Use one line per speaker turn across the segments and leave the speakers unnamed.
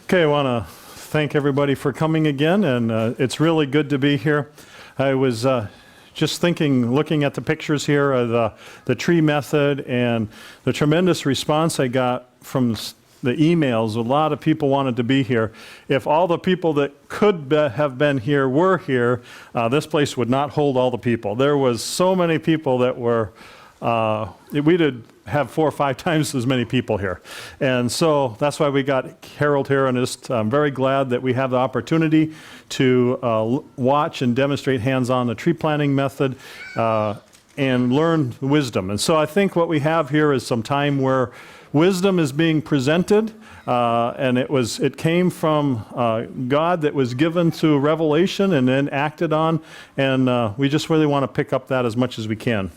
Okay, I want to thank everybody for coming again, and it's really good to be here. I was just thinking, looking at the pictures here of the tree method and the tremendous response I got from the emails. A lot of people wanted to be here. If all the people that could have been here were here, this place would not hold all the people. There was so many people that were, we did have 4 or 5 times as many people here. And so that's why we got Harold here, and I'm very glad that we have the opportunity to watch and demonstrate hands-on the tree planting method and learn wisdom. And so I think what we have here is some time where wisdom is being presented, and it came from God that was given to revelation and then acted on, and we just really want to pick up that as much as we can.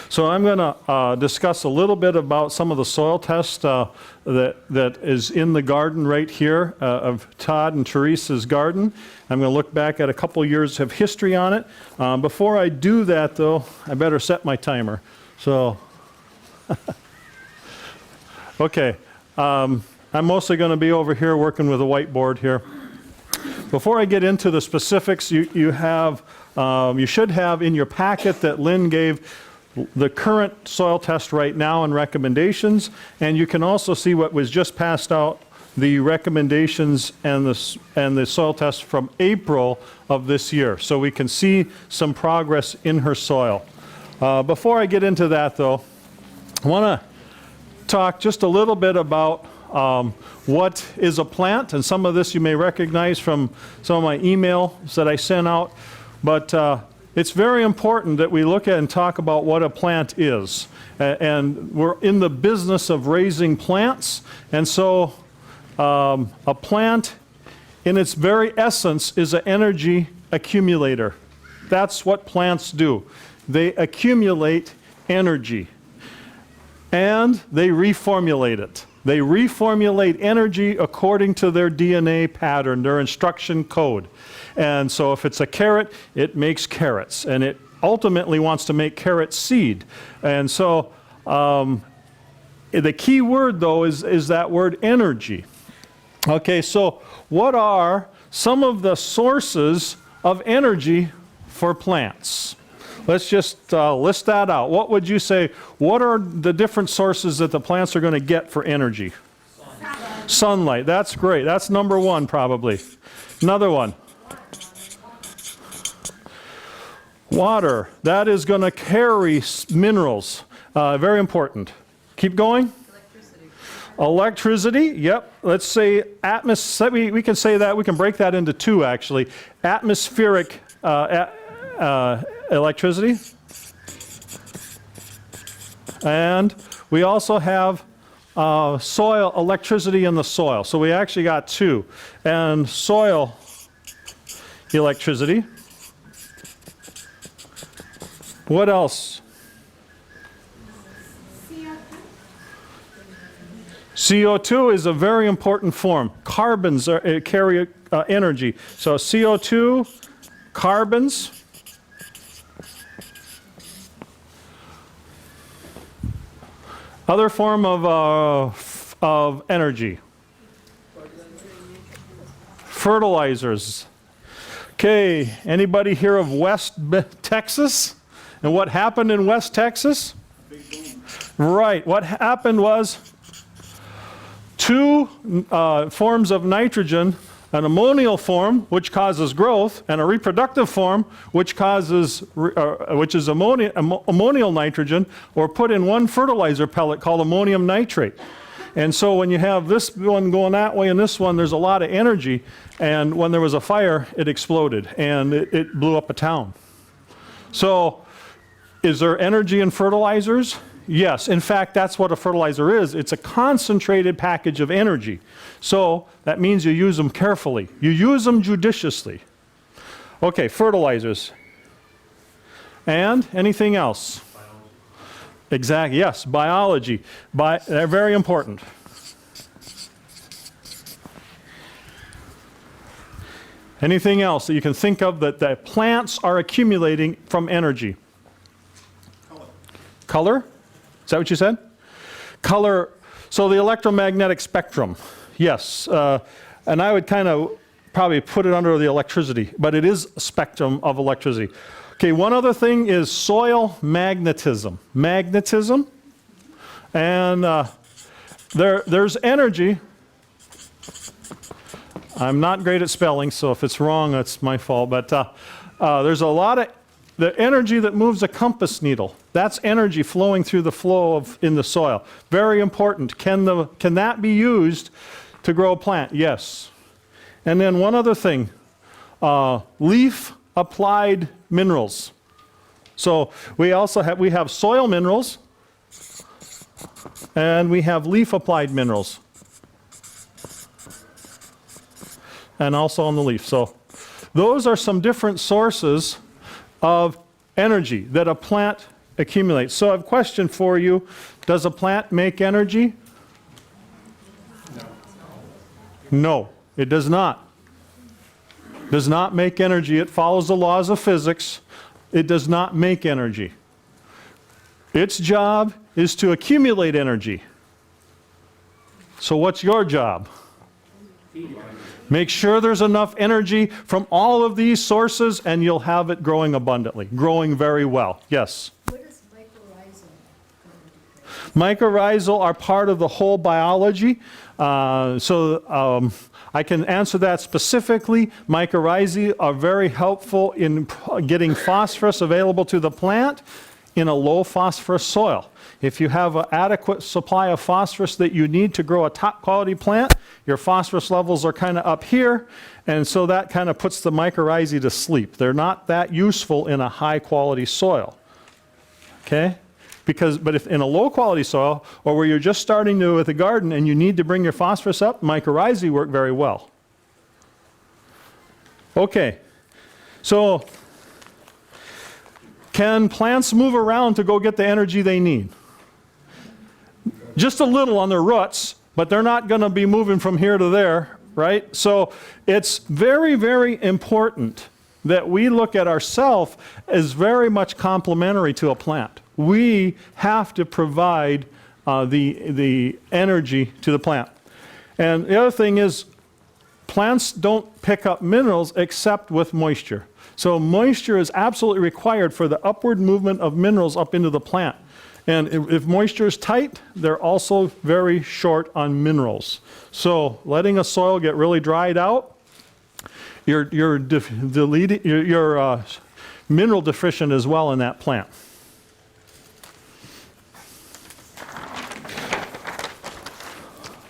So I'm going to discuss a little bit about some of the soil tests that is in the garden right here of Todd and Teresa's garden. I'm going to look back at a couple years of history on it. Before I do that, though, I better set my timer. So, okay, I'm mostly going to be over here working with a whiteboard here. Before I get into the specifics, you should have in your packet that Lynn gave the current soil test right now and recommendations, and you can also see what was just passed out, the recommendations and the soil test from April of this year. So we can see some progress in her soil. Before I get into that, though, I want to talk just a little bit about what is a plant, and some of this you may recognize from some of my emails that I sent out, but it's very important that we look at and talk about what a plant is. And we're in the business of raising plants, and so a plant in its very essence is an energy accumulator. That's what plants do. They accumulate energy, and they reformulate it. They reformulate energy according to their DNA pattern, their instruction code. And so if it's a carrot, it makes carrots, and it ultimately wants to make carrot seed. And so the key word, though, is that word energy. Okay, so what are some of the sources of energy for plants? Let's just list that out. What would you say? What are the different sources that the plants are going to get for energy? Sunlight. That's great. That's number one, probably. Another one. Water. That is going to carry minerals. Very important. Keep going. Electricity. Yep. Let's say atmosphere. We can say that. We can break that into two, actually. Atmospheric electricity. And we also have soil electricity in the soil. So we actually got two. And soil electricity. What else? CO2 is a very important form. Carbons carry energy. So CO2, carbons. Other form of energy. Fertilizers. Okay, anybody hear of West Texas? And what happened in West Texas? Right, what happened was two forms of nitrogen, an ammonial form, which causes growth, and a reproductive form, which is ammonial nitrogen, or put in one fertilizer pellet called ammonium nitrate. And so when you have this one going that way and this one, there's a lot of energy, and when there was a fire, it exploded, and it blew up a town. So, is there energy in fertilizers? Yes. In fact, that's what a fertilizer is. It's a concentrated package of energy. So that means you use them carefully. You use them judiciously. Okay, fertilizers. And anything else? Biology. Exactly. Yes, biology. They're very important. Anything else that you can think of that plants are accumulating from energy? Color? Is that what you said? Color. So the electromagnetic spectrum. Yes. And I would kind of probably put it under the electricity, but it is a spectrum of electricity. Okay, one other thing is soil magnetism. Magnetism. And there's energy. I'm not great at spelling, so if it's wrong, that's my fault. But there's a lot of the energy that moves a compass needle. That's energy flowing through the flow in the soil. Very important. Can that be used to grow a plant? Yes. And then one other thing, leaf applied minerals. So we have soil minerals and we have leaf applied minerals. And also on the leaf. So those are some different sources of energy that a plant accumulates. So I have a question for you. Does a plant make energy? No, it does not. Does not make energy. It follows the laws of physics. It does not make energy. Its job is to accumulate energy. So what's your job? Make sure there's enough energy from all of these sources and you'll have it growing abundantly, growing very well. Yes?
What is mycorrhizal?
Mycorrhizal are part of the whole biology. I can answer that specifically. Mycorrhizae are very helpful in getting phosphorus available to the plant in a low phosphorus soil. If you have an adequate supply of phosphorus that you need to grow a top quality plant, your phosphorus levels are kind of up here, and so that kind of puts the mycorrhizae to sleep. They're not that useful in a high quality soil. Okay? But if in a low quality soil, or where you're just starting with a garden and you need to bring your phosphorus up, mycorrhizae work very well. Okay, so can plants move around to go get the energy they need? Just a little on their roots, but they're not going to be moving from here to there, right? So it's very, very important that we look at ourselves as very much complementary to a plant. We have to provide the energy to the plant. And the other thing is, plants don't pick up minerals except with moisture. So moisture is absolutely required for the upward movement of minerals up into the plant. And if moisture is tight, they're also very short on minerals. So letting a soil get really dried out, you're mineral deficient as well in that plant.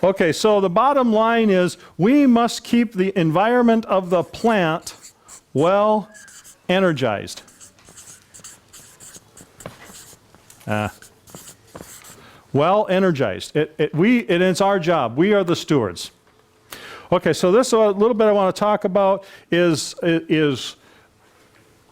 Okay, so the bottom line is we must keep the environment of the plant well energized. Well energized. It's our job. We are the stewards. Okay, so this a little bit I want to talk about is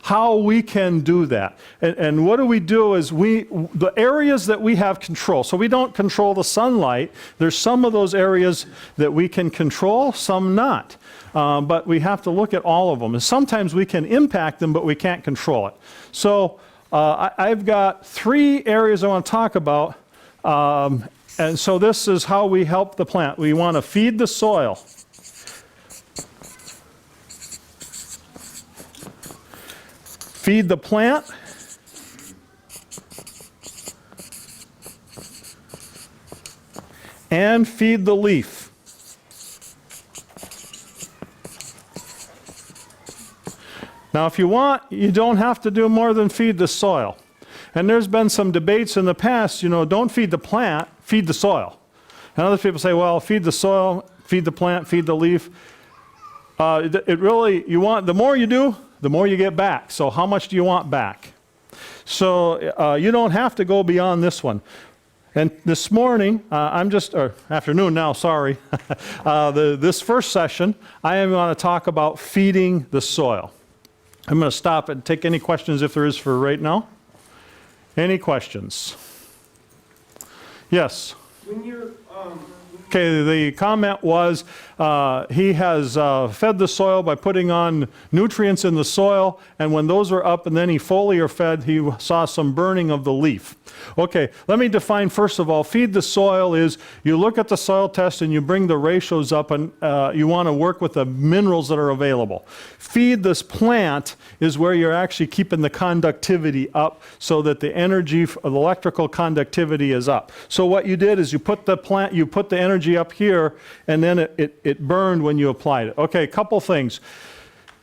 how we can do that. And what we do is the areas that we have control. So we don't control the sunlight. There's some of those areas that we can control, some not. But we have to look at all of them. And sometimes we can impact them, but we can't control it. So I've got 3 areas I want to talk about. And so this is how we help the plant. We want to feed the soil. Feed the plant. And feed the leaf. Now, if you want, you don't have to do more than feed the soil. And there's been some debates in the past, don't feed the plant, feed the soil. And other people say, well, feed the soil, feed the plant, feed the leaf. The more you do, the more you get back. So how much do you want back? So you don't have to go beyond this one. And this morning, afternoon now, sorry. This first session, I am going to talk about feeding the soil. I'm going to stop and take any questions if there is for right now. Any questions? Yes?
When you're
Okay, the comment was he has fed the soil by putting on nutrients in the soil, and when those are up and then he foliar fed, he saw some burning of the leaf. Okay, let me define first of all, feed the soil is you look at the soil test and you bring the ratios up, and you want to work with the minerals that are available. Feed this plant is where you're actually keeping the conductivity up so that the energy, the electrical conductivity is up. So what you did is you put the energy up here, and then it burned when you applied it. Okay, a couple things.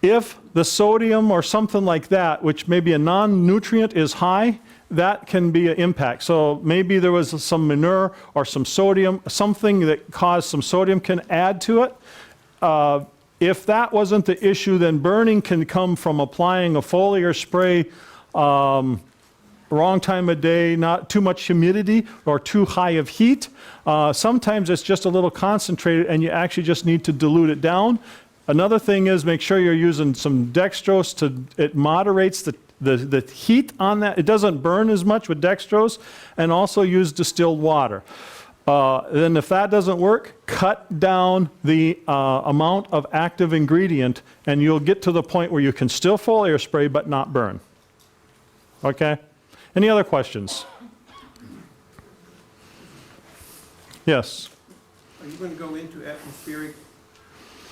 If the sodium or something like that, which may be a non-nutrient, is high, that can be an impact. So maybe there was some manure or some sodium, something that caused some sodium can add to it. If that wasn't the issue, then burning can come from applying a foliar spray wrong time of day, not too much humidity or too high of heat. Sometimes it's just a little concentrated and you actually just need to dilute it down. Another thing is make sure you're using some dextrose it moderates the heat on that. It doesn't burn as much with dextrose, and also use distilled water. Then if that doesn't work, cut down the amount of active ingredient and you'll get to the point where you can still foliar spray but not burn. Okay? Any other questions? Yes?
Are you going to go into atmospheric?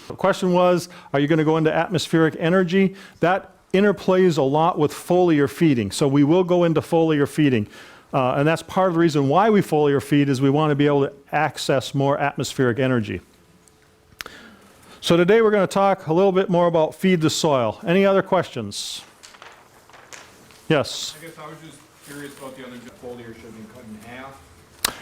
The question was, are you going to go into atmospheric energy? That interplays a lot with foliar feeding. So we will go into foliar feeding. And that's part of the reason why we foliar feed is we want to be able to access more atmospheric energy. So today we're going to talk a little bit more about feed the soil. Any other questions? Yes?
I guess I was just curious about the other foliar should have been cut in half.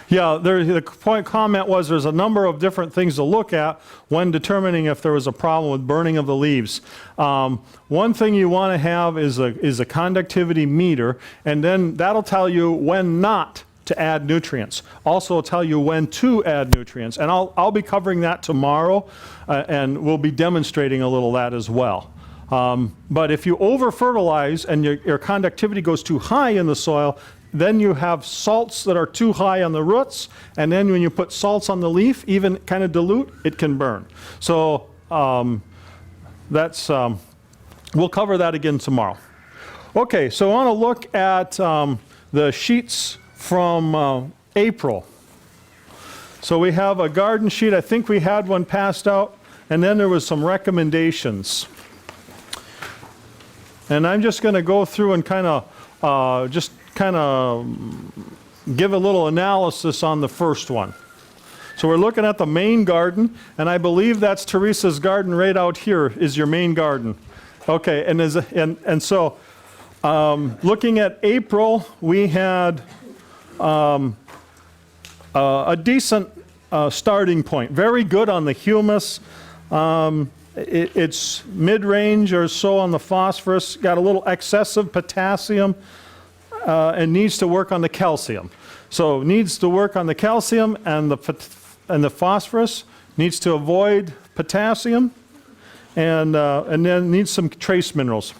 Yeah, the comment was there's a number of different things to look at when determining if there was a problem with burning of the leaves. One thing you want to have is a conductivity meter, and then that'll tell you when not to add nutrients. Also tell you when to add nutrients, and I'll be covering that tomorrow, and we'll be demonstrating a little that as well. But if you over-fertilize and your conductivity goes too high in the soil, then you have salts that are too high on the roots, and then when you put salts on the leaf, even kind of dilute, it can burn. So we'll cover that again tomorrow. Okay, so I want to look at the sheets from April. So we have a garden sheet. I think we had one passed out, and then there was some recommendations. And I'm just going to go through and kind of give a little analysis on the first one. So we're looking at the main garden, and I believe that's Teresa's garden right out here is your main garden. Okay, and so looking at April, we had a decent starting point. Very good on the humus. It's mid-range or so on the phosphorus, got a little excessive potassium, and needs to work on the calcium. So needs to work on the calcium and the phosphorus, needs to avoid potassium, and then needs some trace minerals.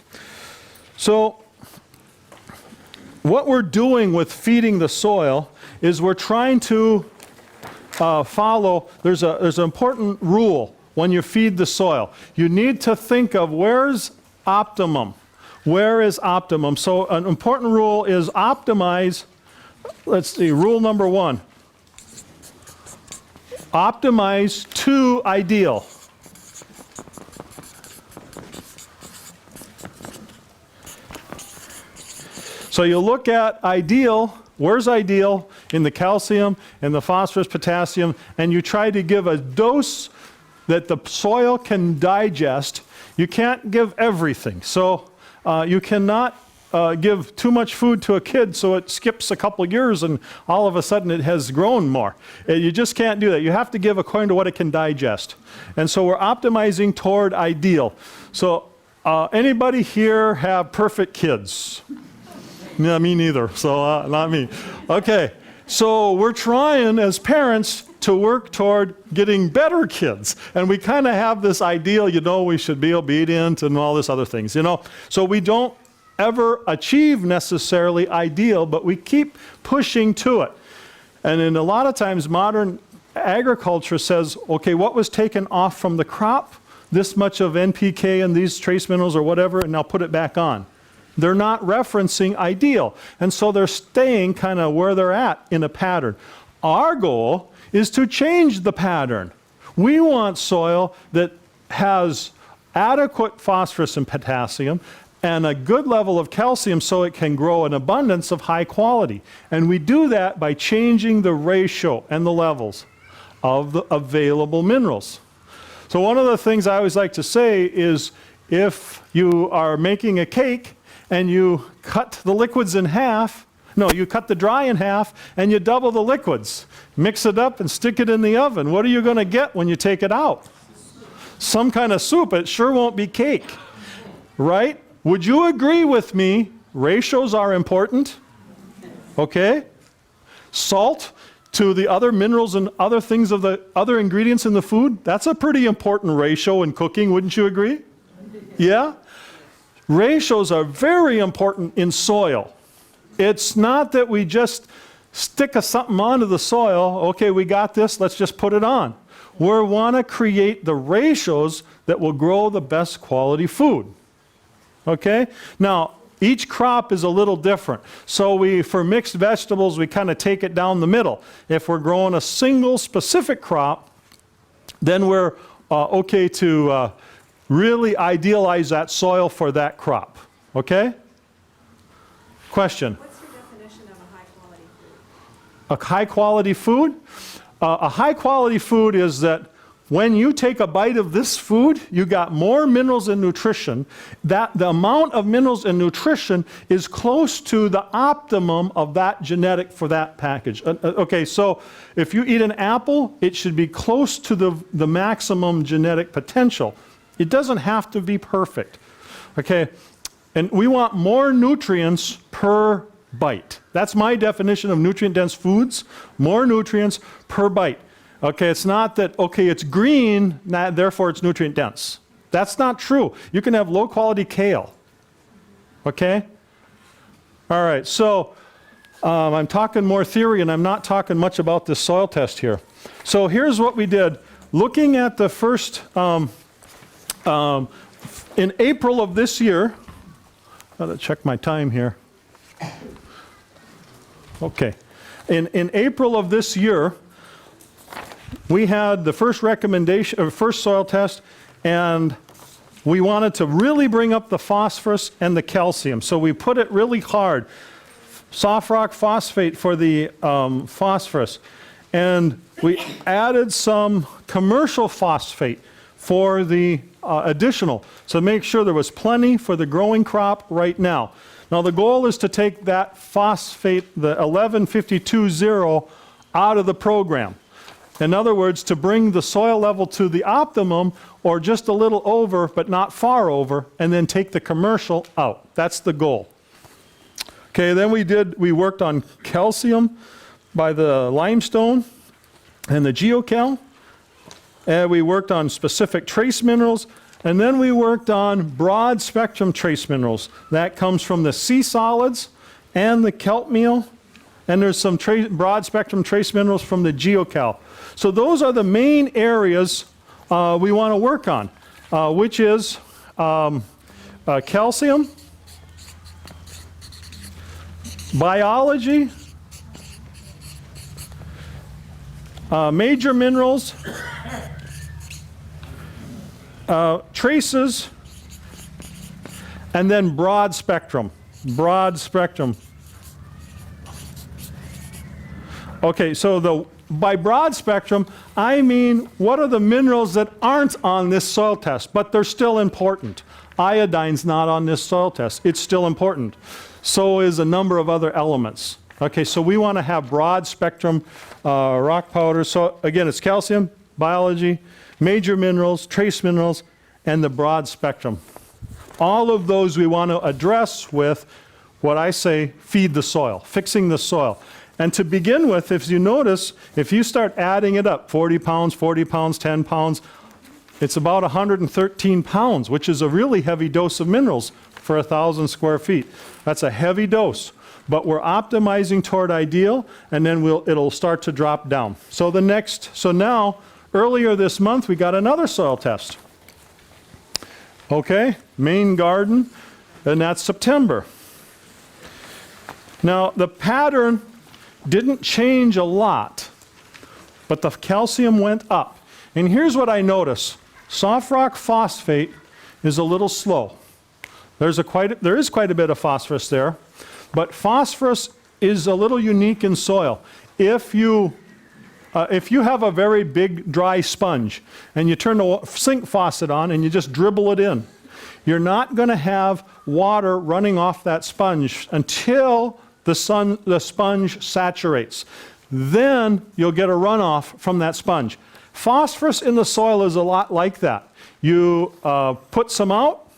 So what we're doing with feeding the soil is we're trying to follow, there's an important rule when you feed the soil. You need to think of where's optimum. Where is optimum? So an important rule is optimize. Let's see, rule number 1. Optimize to ideal. So you look at ideal, where's ideal in the calcium and the phosphorus, potassium, and you try to give a dose that the soil can digest. You can't give everything. So you cannot give too much food to a kid so it skips a couple years and all of a sudden it has grown more. You just can't do that. You have to give according to what it can digest. And so we're optimizing toward ideal. So anybody here have perfect kids? Yeah, me neither, so not me. Okay, so we're trying as parents to work toward getting better kids. And we kind of have this ideal, we should be obedient and all this other things, So we don't ever achieve necessarily ideal, but we keep pushing to it. And in a lot of times modern agriculture says, okay, what was taken off from the crop? This much of NPK and these trace minerals or whatever, and now put it back on. They're not referencing ideal. And so they're staying kind of where they're at in a pattern. Our goal is to change the pattern. We want soil that has adequate phosphorus and potassium and a good level of calcium so it can grow an abundance of high quality. And we do that by changing the ratio and the levels of the available minerals. So one of the things I always like to say is if you are making a cake and you cut the liquids in half, no, you cut the dry in half and you double the liquids. Mix it up and stick it in the oven. What are you going to get when you take it out? Some kind of soup. It sure won't be cake, right? Would you agree with me? Ratios are important, okay? Salt to the other minerals and other things of the other ingredients in the food, that's a pretty important ratio in cooking, wouldn't you agree? Yeah? Ratios are very important in soil. It's not that we just stick something onto the soil, okay, we got this, let's just put it on. We want to create the ratios that will grow the best quality food. Okay? Now, each crop is a little different. So for mixed vegetables, we kind of take it down the middle. If we're growing a single specific crop, then we're okay to really idealize that soil for that crop. Okay? Question?
What's your definition of a high-quality food?
A high-quality food? A high-quality food is that when you take a bite of this food, you got more minerals and nutrition. That the amount of minerals and nutrition is close to the optimum of that genetic for that package. Okay, so if you eat an apple, it should be close to the maximum genetic potential. It doesn't have to be perfect. Okay, and we want more nutrients per bite. That's my definition of nutrient-dense foods, more nutrients per bite. Okay, it's not that, okay, it's green, therefore it's nutrient-dense. That's not true. You can have low-quality kale. Okay? All right, so I'm talking more theory and I'm not talking much about this soil test here. So here's what we did. Looking at the first, in April of this year, gotta check my time here. Okay. In April of this year, we had the first recommendation, or first soil test, and we wanted to really bring up the phosphorus and the calcium. So we put it really hard. Soft rock phosphate for the phosphorus. And we added some commercial phosphate for the additional. So make sure there was plenty for the growing crop right now. Now the goal is to take that phosphate, the 1152.0, out of the program. In other words, to bring the soil level to the optimum or just a little over, but not far over, and then take the commercial out. That's the goal. Okay, then we worked on calcium by the limestone and the geocal. And we worked on specific trace minerals. And then we worked on broad spectrum trace minerals. That comes from the sea solids and the kelp meal. And there's some broad spectrum trace minerals from the geocal. So those are the main areas we want to work on, which is calcium, biology, major minerals, traces, and then broad spectrum. Broad spectrum. Okay, so by broad spectrum, I mean what are the minerals that aren't on this soil test, but they're still important. Iodine's not on this soil test. It's still important. So is a number of other elements. Okay, so we want to have broad spectrum rock powder. So again, it's calcium, biology, major minerals, trace minerals, and the broad spectrum. All of those we want to address with what I say, feed the soil, fixing the soil. And to begin with, if you notice, if you start adding it up, 40 pounds, 10 pounds, it's about 113 pounds, which is a really heavy dose of minerals for 1,000 square feet. That's a heavy dose. but we're optimizing toward ideal, and then it'll start to drop down. So now, earlier this month, we got another soil test. Okay, main garden, and that's September. Now, the pattern didn't change a lot, but the calcium went up. And here's what I notice. Soft rock phosphate is a little slow. There is quite a bit of phosphorus there, but phosphorus is a little unique in soil. If you have a very big dry sponge and you turn the sink faucet on and you just dribble it in, you're not going to have water running off that sponge until the sponge saturates. Then you'll get a runoff from that sponge. Phosphorus in the soil is a lot like that. You put some out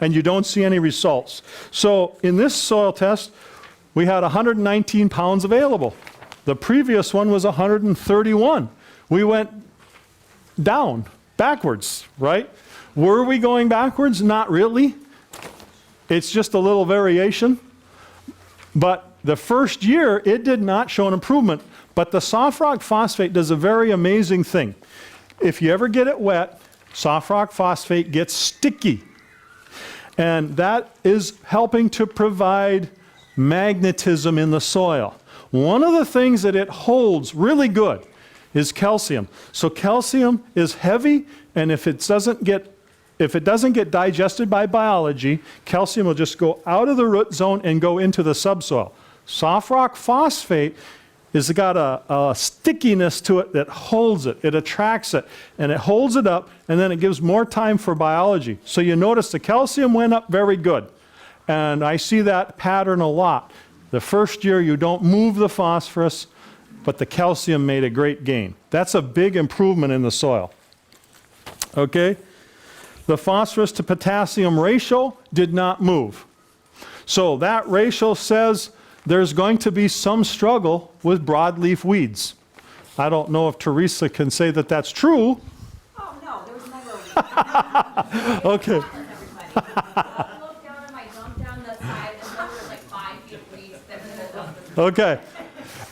and you don't see any results. So in this soil test, we had 119 pounds available. The previous one was 131. We went down, backwards, right? Were we going backwards? Not really. It's just a little variation. But the first year, it did not show an improvement. But the soft rock phosphate does a very amazing thing. If you ever get it wet, soft rock phosphate gets sticky. And that is helping to provide magnetism in the soil. One of the things that it holds really good is calcium. So calcium is heavy, and if it doesn't get digested by biology, calcium will just go out of the root zone and go into the subsoil. Soft rock phosphate has got a stickiness to it that holds it. It attracts it, and it holds it up, and then it gives more time for biology. So you notice the calcium went up very good. And I see that pattern a lot. The first year you don't move the phosphorus, but the calcium made a great gain. That's a big improvement in the soil. Okay? The phosphorus to potassium ratio did not move. So that ratio says there's going to be some struggle with broadleaf weeds. I don't know if Teresa can say that that's true.
Oh, no, there was never a weed.
Okay.
I looked down at my dump down the side, and there were like 5 feet of weeds that were
Okay.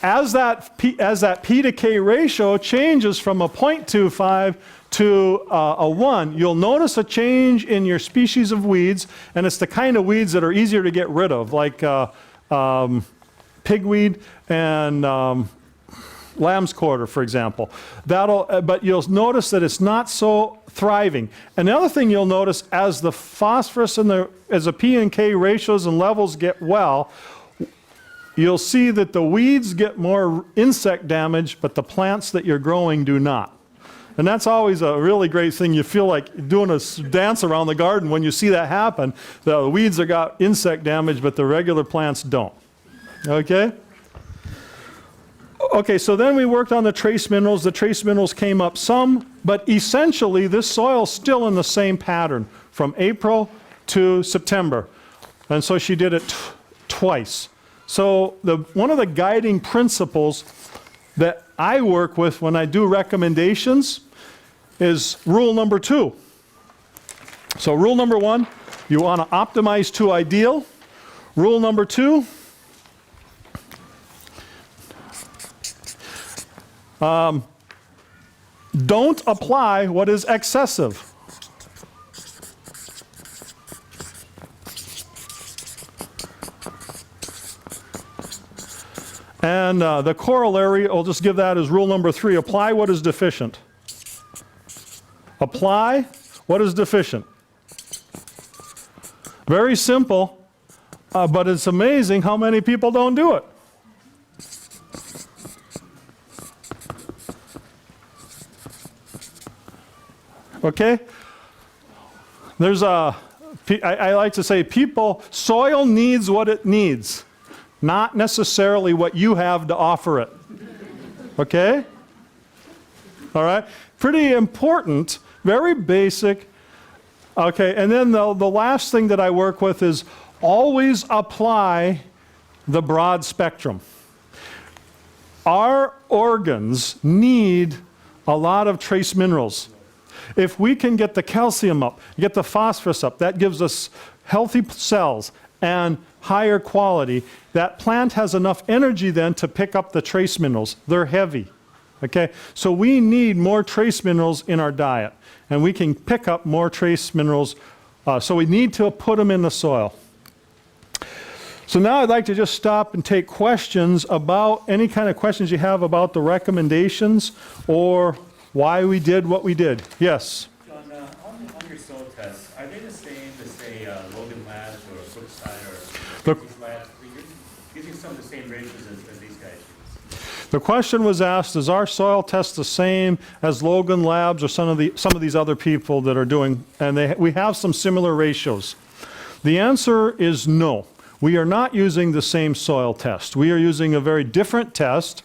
As that P to K ratio changes from a 0.25 to a 1, you'll notice a change in your species of weeds, and it's the kind of weeds that are easier to get rid of, like pigweed and lamb's quarter, for example. But you'll notice that it's not so thriving. And the other thing you'll notice, as the phosphorus and as the P and K ratios and levels get well, you'll see that the weeds get more insect damage, but the plants that you're growing do not. And that's always a really great thing. You feel like doing a dance around the garden when you see that happen. The weeds have got insect damage, but the regular plants don't. Okay? Okay, so then we worked on the trace minerals. The trace minerals came up some, but essentially this soil's still in the same pattern from April to September. And so she did it twice. So one of the guiding principles that I work with when I do recommendations is rule number 2. So rule number 1, you want to optimize to ideal. Rule number 2, don't apply what is excessive. And the corollary, I'll just give that as rule number 3, apply what is deficient. Apply what is deficient. Very simple, but it's amazing how many people don't do it. Okay? I like to say soil needs what it needs, not necessarily what you have to offer it. Okay? All right? Pretty important, very basic. Okay, and then the last thing that I work with is always apply the broad spectrum. Our organs need a lot of trace minerals. If we can get the calcium up, get the phosphorus up, that gives us healthy cells, and higher quality, that plant has enough energy then to pick up the trace minerals. They're heavy. Okay? So we need more trace minerals in our diet, and we can pick up more trace minerals, so we need to put them in the soil. So now I'd like to just stop and take questions about any kind of questions you have about the recommendations or why we did what we did. Yes?
John, on your soil tests, are they the same as, say, Logan Labs or Brookside or
The-
these labs? You're using some of the same ratios as these guys use.
The question was asked, is our soil test the same as Logan Labs or some of these other people that are doing, and we have some similar ratios. The answer is no. We are not using the same soil test. We are using a very different test.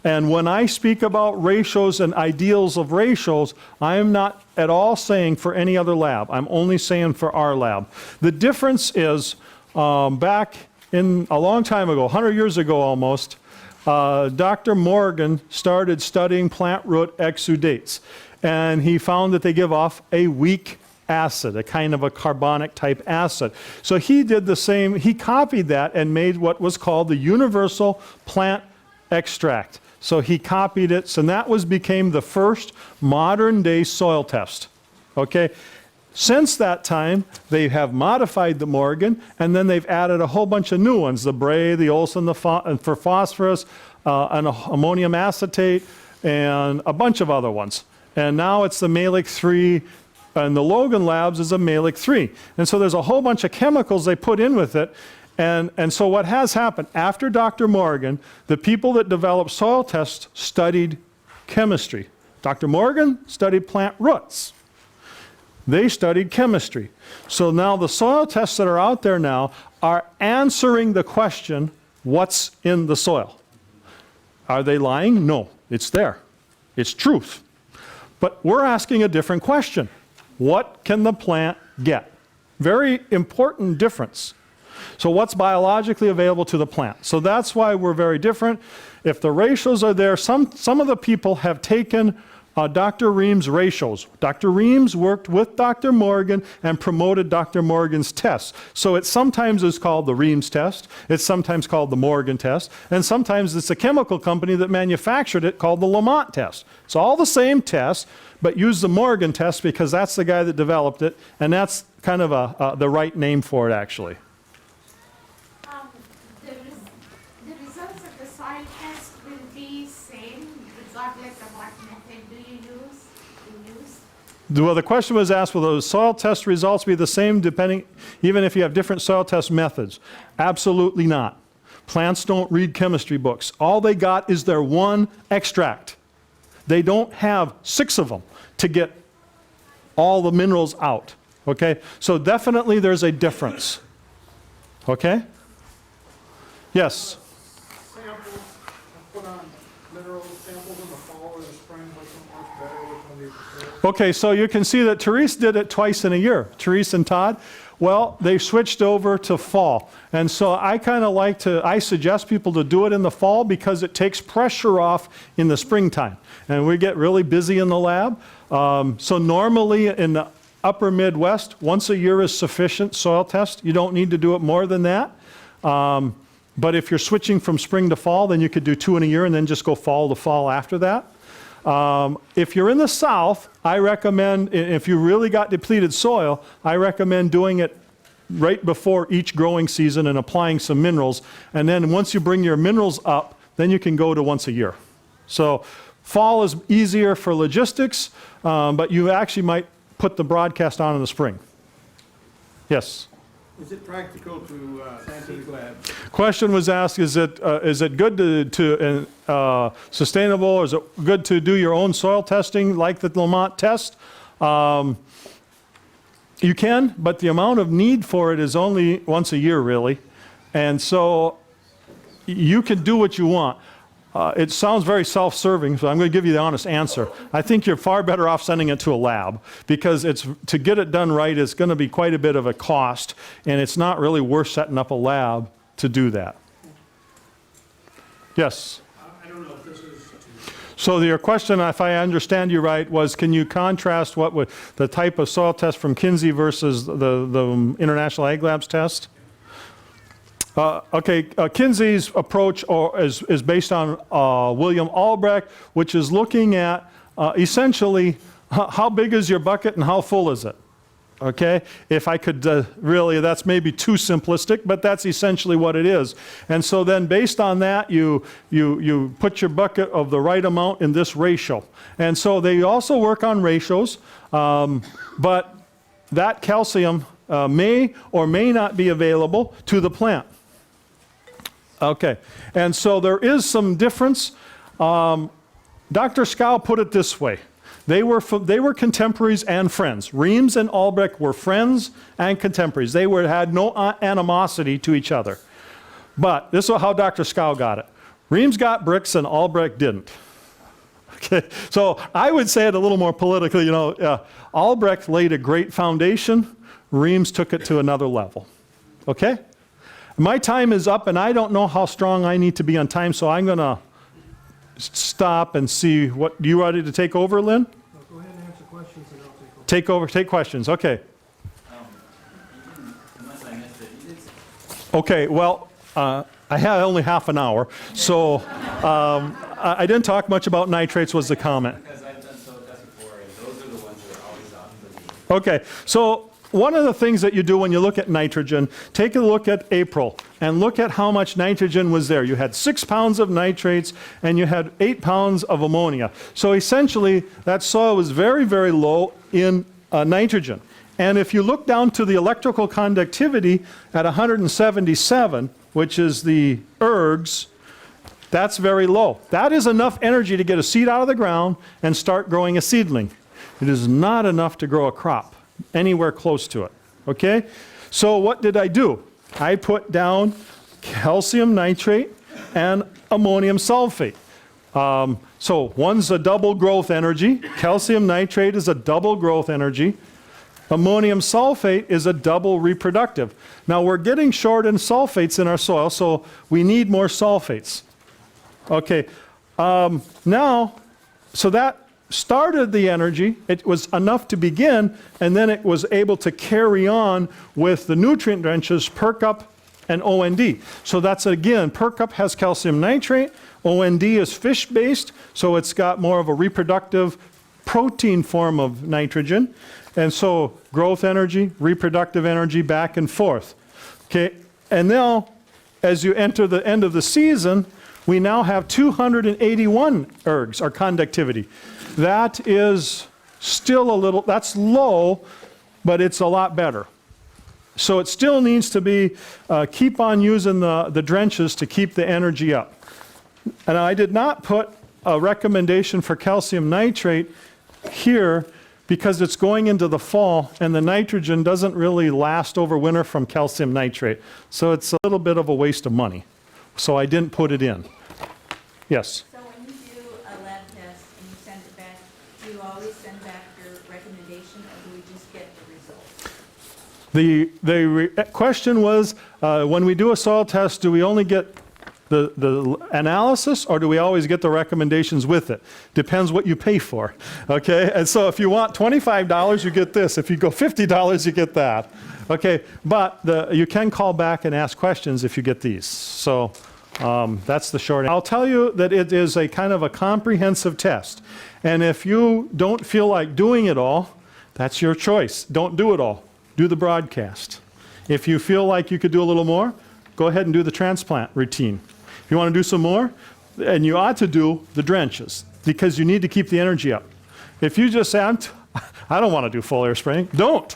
And when I speak about ratios and ideals of ratios, I am not at all saying for any other lab. I'm only saying for our lab. The difference is back in a long time ago, 100 years ago almost, Dr. Morgan started studying plant root exudates. And he found that they give off a weak acid, a kind of a carbonic type acid. So he did the same, he copied that and made what was called the universal plant extract. So he copied it, so that became the first modern day soil test. Okay? Since that time, they have modified the Morgan, and then they've added a whole bunch of new ones, the Bray, the Olson, and for phosphorus, and ammonium acetate, and a bunch of other ones. And now it's the Malic 3, and the Logan Labs is a Malic 3. And so there's a whole bunch of chemicals they put in with it. And so what has happened, after Dr. Morgan, the people that developed soil tests studied chemistry. Dr. Morgan studied plant roots. They studied chemistry. So now the soil tests that are out there now are answering the question, what's in the soil? Are they lying? No, it's there. It's truth. But we're asking a different question. What can the plant get? Very important difference. So what's biologically available to the plant? So that's why we're very different. If the ratios are there, some of the people have taken Dr. Ream's ratios. Dr. Reams worked with Dr. Morgan and promoted Dr. Morgan's tests. So it sometimes is called the Reams test, it's sometimes called the Morgan test, and sometimes it's a chemical company that manufactured it called the Lamont test. It's all the same test, but use the Morgan test because that's the guy that developed it, and that's kind of the right name for it actually.
The results of the soil test will be same regardless of what method do you use?
Well, the question was asked, will those soil test results be the same even if you have different soil test methods? Absolutely not. Plants don't read chemistry books. All they got is their one extract. They don't have 6 of them to get all the minerals out. Okay? So definitely there's a difference. Okay? Yes?
Samples, put on mineral samples in the fall or the spring, which one works better, which one do you prefer?
Okay, so you can see that Therese did it twice in a year. Therese and Todd, well, they switched over to fall. And so I kind of I suggest people to do it in the fall because it takes pressure off in the springtime. And we get really busy in the lab. So normally in the upper Midwest, once a year is sufficient soil test. You don't need to do it more than that. But if you're switching from spring to fall, then you could do 2 in a year and then just go fall to fall after that. If you're in the south, I recommend, if you really got depleted soil, I recommend doing it right before each growing season and applying some minerals. And then once you bring your minerals up, then you can go to once a year. So fall is easier for logistics, but you actually might put the broadcast on in the spring. Yes?
Is it practical to scientific labs?
Question was asked, is it good to sustainable, or is it good to do your own soil testing like the Lamont test? You can, but the amount of need for it is only once a year really. And so you can do what you want. It sounds very self-serving, so I'm going to give you the honest answer. I think you're far better off sending it to a lab because to get it done right is going to be quite a bit of a cost, and it's not really worth setting up a lab to do that. Yes?
I don't know if this is
So your question, if I understand you right, was can you contrast the type of soil test from Kinsey versus the International Ag Labs test? Kinsey's approach is based on William Albrecht, which is looking at essentially how big is your bucket and how full is it? Okay, if I could really, that's maybe too simplistic, but that's essentially what it is. And so then based on that, you put your bucket of the right amount in this ratio. And so they also work on ratios, but that calcium may or may not be available to the plant. Okay, and so there is some difference. Dr. Scow put it this way. They were contemporaries and friends. Reams and Albrecht were friends and contemporaries. They had no animosity to each other. But this is how Dr. Scow got it. Reams got bricks and Albrecht didn't. Okay, so I would say it a little more politically. Albrecht laid a great foundation. Reams took it to another level. Okay? My time is up, and I don't know how strong I need to be on time, so I'm going to stop and see what. You ready to take over, Lynn?
No, go ahead and answer questions and I'll take over.
Take questions. Okay.
Unless I missed it, you did
Okay, well, I had only half an hour, so I didn't talk much about nitrates was the comment.
because I've done soil tests before, and those are the ones that are always off for me.
Okay, so one of the things that you do when you look at nitrogen, take a look at April and look at how much nitrogen was there. You had 6 pounds of nitrates and you had 8 pounds of ammonia. So essentially, that soil was very, very low in nitrogen. And if you look down to the electrical conductivity at 177, which is the ergs, that's very low. That is enough energy to get a seed out of the ground and start growing a seedling. It is not enough to grow a crop anywhere close to it. Okay? So what did I do? I put down calcium nitrate and ammonium sulfate. So one's a double growth energy. Calcium nitrate is a double growth energy. Ammonium sulfate is a double reproductive. Now we're getting short in sulfates in our soil, so we need more sulfates. Okay, so that started the energy. It was enough to begin, and then it was able to carry on with the nutrient drenches, PERC-UP and OND. So that's again, PERC-UP has calcium nitrate, OND is fish-based, so it's got more of a reproductive protein form of nitrogen. And so growth energy, reproductive energy, back and forth. Okay, and now as you enter the end of the season, we now have 281 ergs, or conductivity. That is still a little, that's low, but it's a lot better. So it still needs to be, keep on using the drenches to keep the energy up. And I did not put a recommendation for calcium nitrate here because it's going into the fall and the nitrogen doesn't really last over winter from calcium nitrate. So it's a little bit of a waste of money. So I didn't put it in. Yes?
So when you do a lab test and you send it back, do you always send back your recommendation or do we just get the results?
The question was, when we do a soil test, do we only get the analysis or do we always get the recommendations with it? Depends what you pay for, okay? And so if you want $25, you get this. If you go $50, you get that, okay? But you can call back and ask questions if you get these. So that's the short answer. I'll tell you that it is a kind of a comprehensive test. And if you don't feel like doing it all, that's your choice. Don't do it all. Do the broadcast. If you feel like you could do a little more, go ahead and do the transplant routine. If you want to do some more, and you ought to do the drenches because you need to keep the energy up. If you just say, I don't want to do foliar spraying, don't.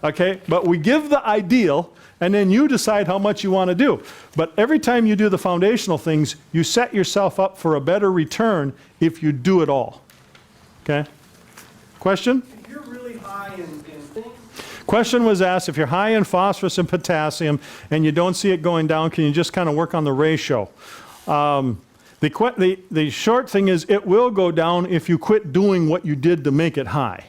Okay? But we give the ideal, and then you decide how much you want to do. But every time you do the foundational things, you set yourself up for a better return if you do it all. Okay? Question?
If you're really high in things,
Question was asked, if you're high in phosphorus and potassium and you don't see it going down, can you just kind of work on the ratio? The short thing is it will go down if you quit doing what you did to make it high.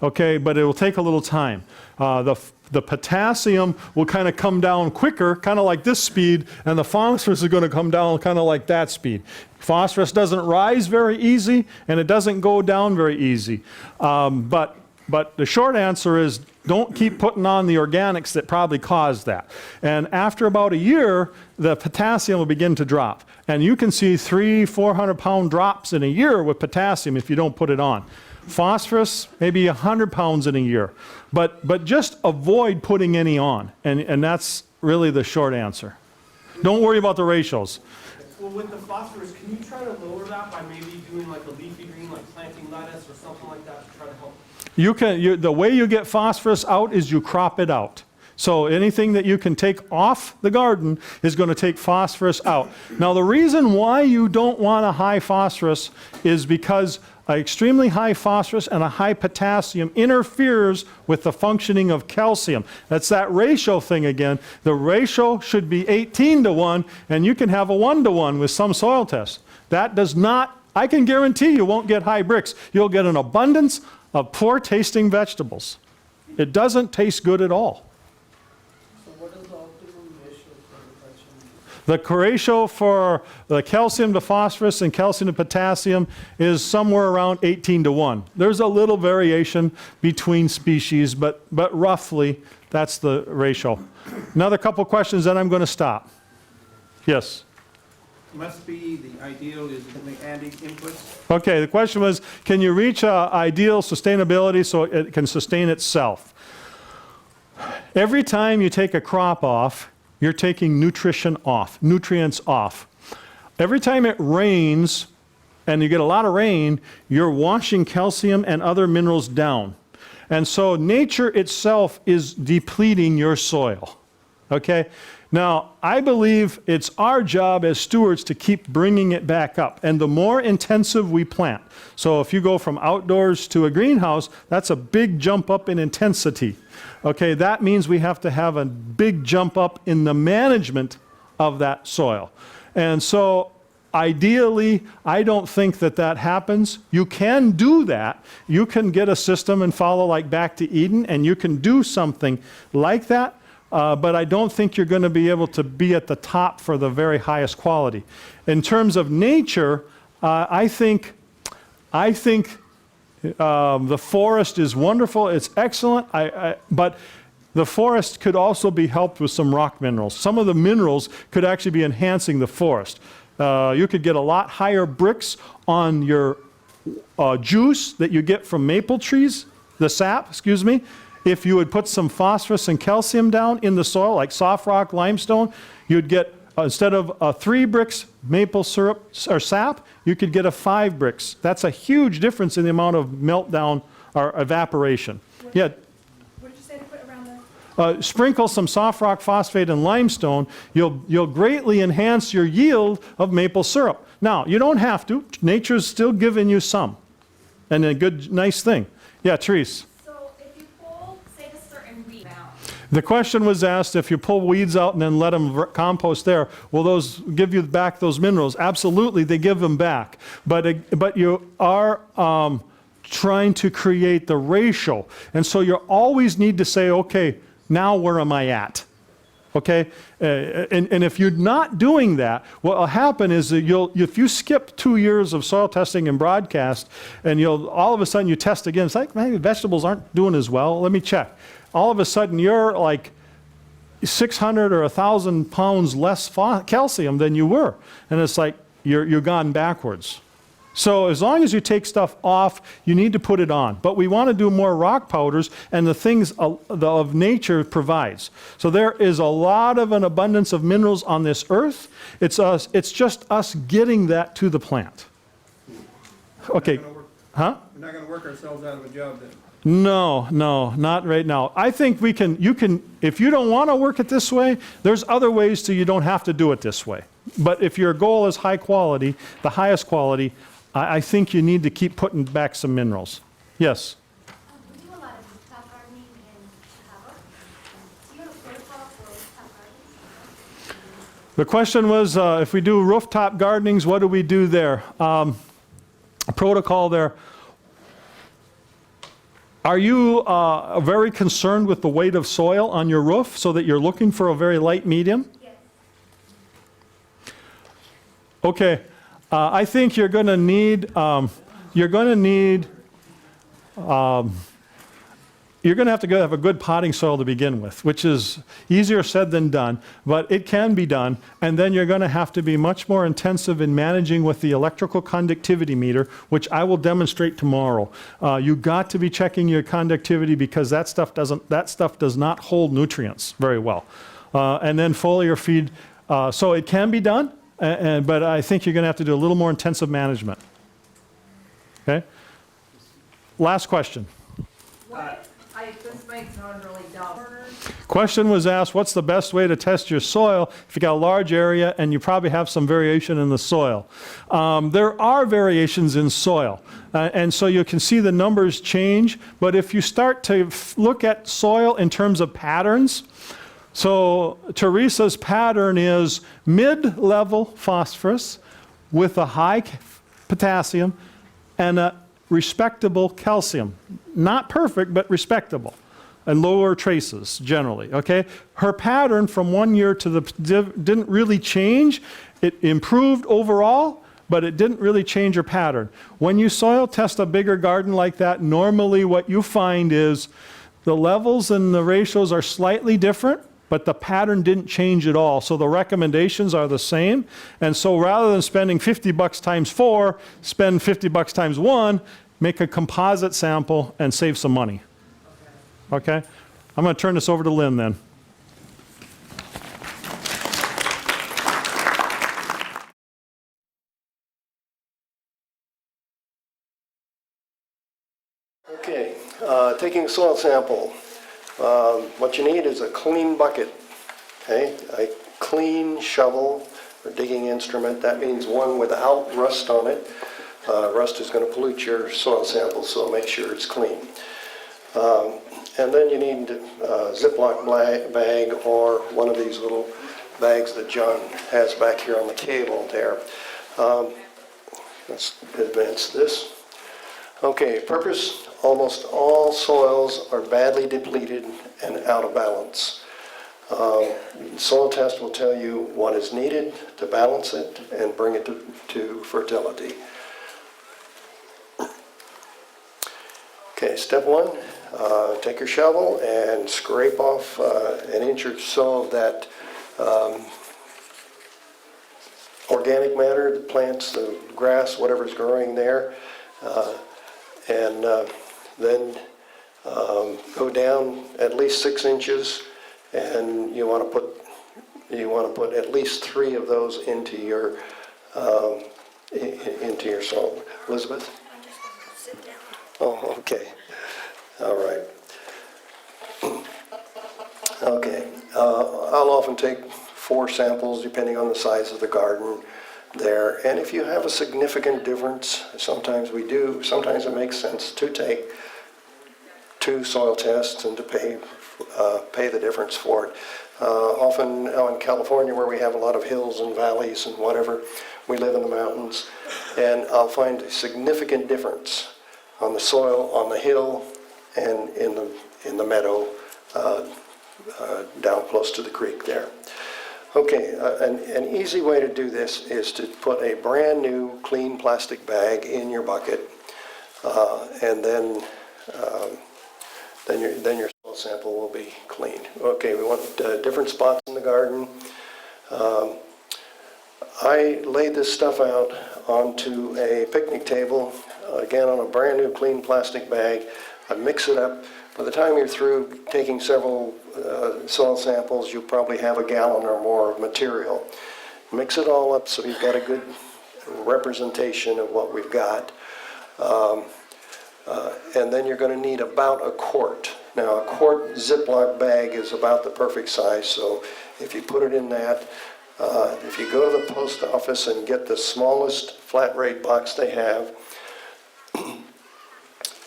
Okay, but it will take a little time. The potassium will kind of come down quicker, kind of like this speed, and the phosphorus is going to come down kind of like that speed. Phosphorus doesn't rise very easy, and it doesn't go down very easy. But the short answer is don't keep putting on the organics that probably caused that. And after about a year, the potassium will begin to drop. And you can see 300-400 pound drops in a year with potassium if you don't put it on. Phosphorus, maybe 100 pounds in a year. But just avoid putting any on. And that's really the short answer. Don't worry about the ratios.
Well, with the phosphorus, can you try to lower that by maybe doing like a leafy green, like planting lettuce or something like that to try to help?
The way you get phosphorus out is you crop it out. So anything that you can take off the garden is going to take phosphorus out. Now the reason why you don't want a high phosphorus is because an extremely high phosphorus and a high potassium interferes with the functioning of calcium. That's that ratio thing again. The ratio should be 18:1, and you can have a 1:1 with some soil tests. That does not, I can guarantee you won't get high bricks. You'll get an abundance of poor tasting vegetables. It doesn't taste good at all.
So what is the optimum ratio for the
The ratio for the calcium to phosphorus and calcium to potassium is somewhere around 18:1. There's a little variation between species, but roughly that's the ratio. Another couple questions, then I'm going to stop. Yes?
Must be the ideal is adding inputs.
Okay, the question was, can you reach ideal sustainability so it can sustain itself? Every time you take a crop off, you're taking nutrition off, nutrients off. Every time it rains, and you get a lot of rain, you're washing calcium and other minerals down. And so nature itself is depleting your soil. Okay? Now, I believe it's our job as stewards to keep bringing it back up. And the more intensive we plant, so if you go from outdoors to a greenhouse, that's a big jump up in intensity. Okay, that means we have to have a big jump up in the management of that soil. And so, ideally, I don't think that that happens. You can do that. You can get a system and follow like Back to Eden, and you can do something like that. But I don't think you're going to be able to be at the top for the very highest quality. In terms of nature, I think the forest is wonderful. It's excellent. But the forest could also be helped with some rock minerals. Some of the minerals could actually be enhancing the forest. You could get a lot higher bricks on your juice that you get from maple trees, the sap, excuse me. If you would put some phosphorus and calcium down in the soil, like soft rock limestone, you'd get, instead of 3 bricks maple syrup or sap, you could get 5 bricks. That's a huge difference in the amount of meltdown or evaporation. Yeah.
What did you say to put around the?
Sprinkle some soft rock phosphate and limestone. You'll greatly enhance your yield of maple syrup. Now, you don't have to. Nature's still giving you some. And a good, nice thing. Yeah, Therese. The question was asked, if you pull weeds out and then let them compost there, will those give you back those minerals? Absolutely, they give them back. But you are trying to create the ratio. And so you always need to say, okay, now where am I at? Okay? And if you're not doing that, what will happen is that if you skip 2 years of soil testing and broadcast, and all of a sudden you test again, it's like, maybe vegetables aren't doing as well, let me check. All of a sudden you're like 600 or 1,000 pounds less calcium than you were. And it's like you're gone backwards. So as long as you take stuff off, you need to put it on. But we want to do more rock powders and the things of nature provides. So there is a lot of an abundance of minerals on this earth. It's just us getting that to the plant. Okay. Huh?
We're not going to work ourselves out of a job then.
No, not right now. I think you can, if you don't want to work it this way, there's other ways so you don't have to do it this way. But if your goal is high quality, the highest quality, I think you need to keep putting back some minerals. Yes?
We do a lot of rooftop gardening in Chicago. Do you have a protocol for rooftop gardening?
The question was, if we do rooftop gardenings, what do we do there? A protocol there. Are you very concerned with the weight of soil on your roof so that you're looking for a very light medium?
Yes.
Okay. I think you're going to need you're going to have a good potting soil to begin with, which is easier said than done, but it can be done. And then you're going to have to be much more intensive in managing with the electrical conductivity meter, which I will demonstrate tomorrow. You got to be checking your conductivity because that stuff does not hold nutrients very well. And then foliar feed. So it can be done, but I think you're going to have to do a little more intensive management. Okay? Last question.
This might sound really dumb.
Question was asked, what's the best way to test your soil if you got a large area and you probably have some variation in the soil? There are variations in soil, and so you can see the numbers change, but if you start to look at soil in terms of patterns, so Teresa's pattern is mid-level phosphorus with a high potassium and a respectable calcium. Not perfect, but respectable. And lower traces, generally, okay? Her pattern from one year to the didn't really change. It improved overall, but it didn't really change her pattern. When you soil test a bigger garden like that, normally what you find is the levels and the ratios are slightly different, but the pattern didn't change at all. So the recommendations are the same. And so rather than spending $50 times 4, spend $50 times 1, make a composite sample and save some money. Okay? I'm going to turn this over to Lynn then.
Okay, taking a soil sample. What you need is a clean bucket, okay? A clean shovel or digging instrument. That means one without rust on it. Rust is going to pollute your soil sample, so make sure it's clean. And then you need a Ziploc bag or one of these little bags that John has back here on the table there. Let's advance this. Okay, purpose, almost all soils are badly depleted and out of balance. Soil test will tell you what is needed to balance it and bring it to fertility. Okay, step one, take your shovel and scrape off an inch or so of that organic matter, the plants, the grass, whatever's growing there, and then go down at least 6 inches, and you want to put at least 3 of those into your soil. Elizabeth? Oh, okay. All right. Okay. I'll often take 4 samples depending on the size of the garden there. And if you have a significant difference, sometimes we do, sometimes it makes sense to take 2 soil tests and to pay the difference for it. Often out in California, where we have a lot of hills and valleys and whatever, we live in the mountains, and I'll find a significant difference on the soil, on the hill, and in the meadow down close to the creek there. Okay, an easy way to do this is to put a brand new clean plastic bag in your bucket, and then your soil sample will be clean. Okay, we want different spots in the garden. I laid this stuff out onto a picnic table, again on a brand new clean plastic bag. I mix it up. By the time you're through taking several soil samples, you'll probably have a gallon or more of material. Mix it all up so you've got a good representation of what we've got. And then you're going to need about a quart. Now, a quart Ziploc bag is about the perfect size, so if you put it in that, if you go to the post office and get the smallest flat rate box they have,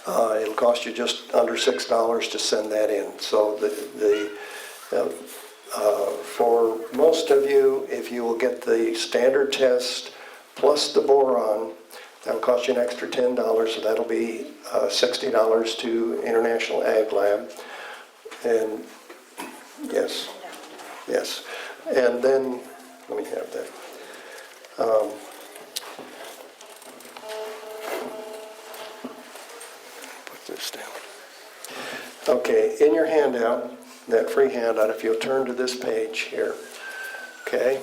it'll cost you just under $6 to send that in. So for most of you, if you will get the standard test plus the boron, that'll cost you an extra $10, so that'll be $60 to International Ag Lab. And yes, and then let me have that. Put this down. Okay, in your handout, that free handout, if you'll turn to this page here, okay,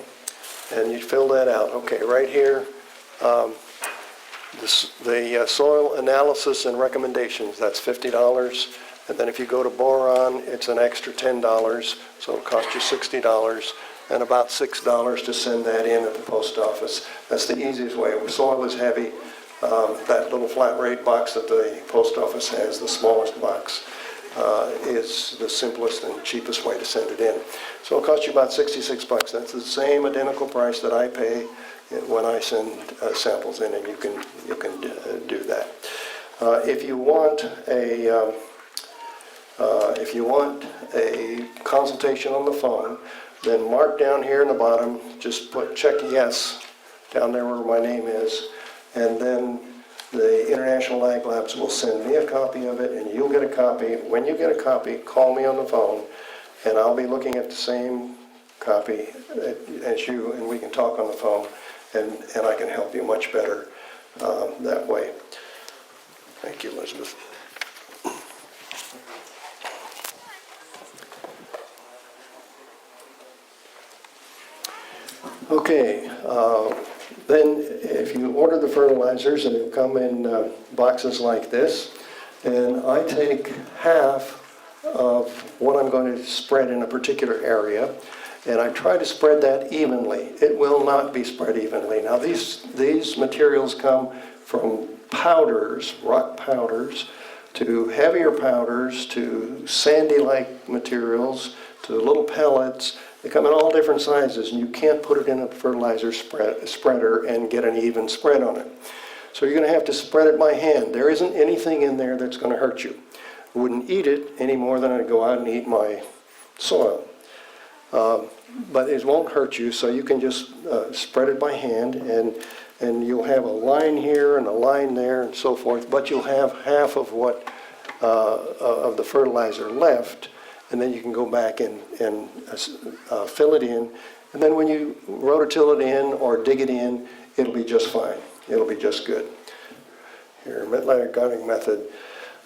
and you fill that out. Okay, right here, the soil analysis and recommendations, that's $50. And then if you go to boron, it's an extra $10, so it'll cost you $60, and about $6 to send that in at the post office. That's the easiest way. If soil is heavy, that little flat rate box that the post office has, the smallest box, is the simplest and cheapest way to send it in. So it'll cost you about $66. That's the same identical price that I pay when I send samples in, and you can do that. If you want a consultation on the phone, then mark down here in the bottom, just check yes down there where my name is, and then the International Ag Labs will send me a copy of it, and you'll get a copy. When you get a copy, call me on the phone, and I'll be looking at the same copy as you, and we can talk on the phone, and I can help you much better that way. Thank you, Elizabeth. Okay, then if you order the fertilizers, and they come in boxes like this, and I take half of what I'm going to spread in a particular area, and I try to spread that evenly. It will not be spread evenly. Now these materials come from powders, rock powders, to heavier powders, to sandy-like materials, to little pellets. They come in all different sizes, and you can't put it in a fertilizer spreader and get an even spread on it. So you're going to have to spread it by hand. There isn't anything in there that's going to hurt you. I wouldn't eat it any more than I'd go out and eat my soil. But it won't hurt you, so you can just spread it by hand, and you'll have a line here and a line there and so forth, but you'll have half of what of the fertilizer left, and then you can go back and fill it in, and then when you rototill it in or dig it in, it'll be just fine. It'll be just good. Here, mid-layer gardening method.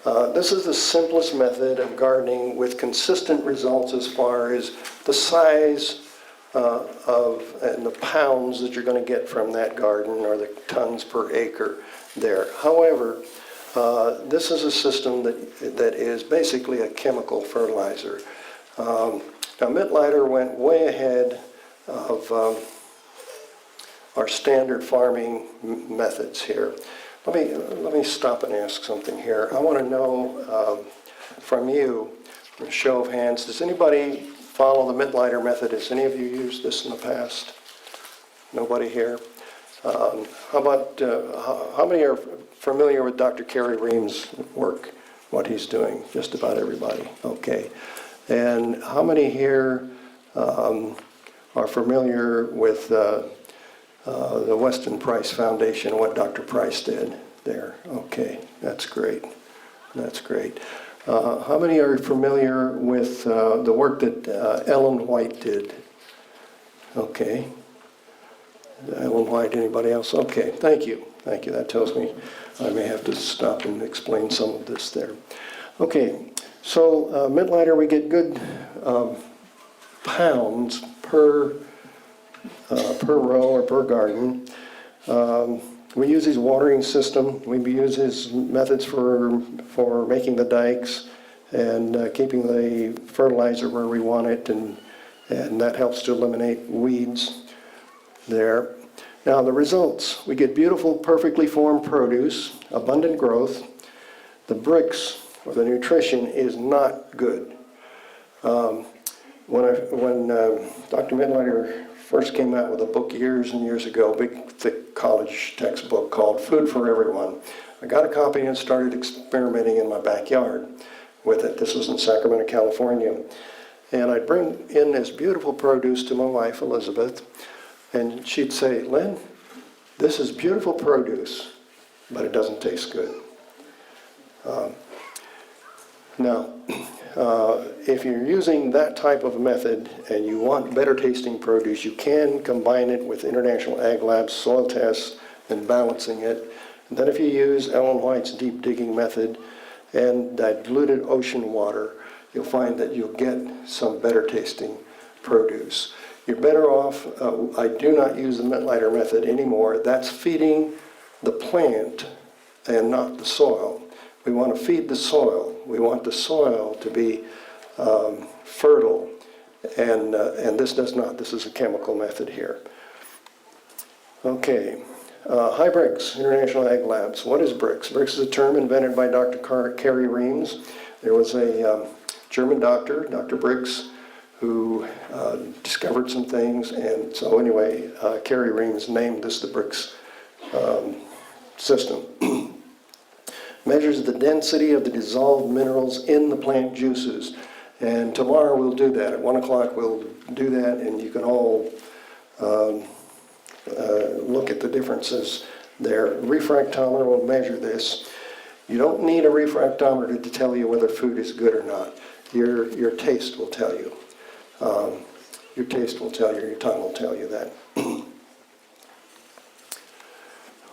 This is the simplest method of gardening with consistent results as far as the size and the pounds that you're going to get from that garden, or the tons per acre there. However, this is a system that is basically a chemical fertilizer. Now, Mittleider went way ahead of our standard farming methods here. Let me stop and ask something here. I want to know from you, from a show of hands, does anybody follow the Mittleider method? Has any of you used this in the past? Nobody here? How about, how many are familiar with Dr. Kerry Ream's work, what he's doing? Just about everybody. Okay. And how many here are familiar with the Weston Price Foundation and what Dr. Price did there? Okay, that's great. That's great. How many are familiar with the work that Ellen White did? Okay. Ellen White, anybody else? Okay, thank you. Thank you. That tells me I may have to stop and explain some of this there. Okay, so Mittleider, we get good pounds per row or per garden. We use his watering system. We use his methods for making the dikes and keeping the fertilizer where we want it, and that helps to eliminate weeds there. Now the results, we get beautiful, perfectly formed produce, abundant growth. The bricks, or the nutrition, is not good. When Dr. Mittleider first came out with a book years and years ago, big thick college textbook called Food for Everyone, I got a copy and started experimenting in my backyard with it. This was in Sacramento, California. And I'd bring in this beautiful produce to my wife, Elizabeth, and she'd say, "Lynn, this is beautiful produce, but it doesn't taste good." Now, if you're using that type of method and you want better tasting produce, you can combine it with International Ag Labs soil tests and balancing it. And then if you use Ellen White's deep digging method, and diluted ocean water, you'll find that you'll get some better tasting produce. You're better off, I do not use the lighter method anymore. That's feeding the plant and not the soil. We want to feed the soil. We want the soil to be fertile, and this does not. This is a chemical method here. Okay, high bricks, International Ag Labs. What is bricks? Bricks is a term invented by Dr. Carrie Reams. There was a German doctor, Dr. Bricks, who discovered some things, and so anyway, Carrie Reams named this the bricks system. Measures the density of the dissolved minerals in the plant juices. And tomorrow we'll do that. At 1 o'clock we'll do that, and you can all look at the differences there. Refractometer will measure this. You don't need a refractometer to tell you whether food is good or not. Your taste will tell you. Your taste will tell you, your tongue will tell you that.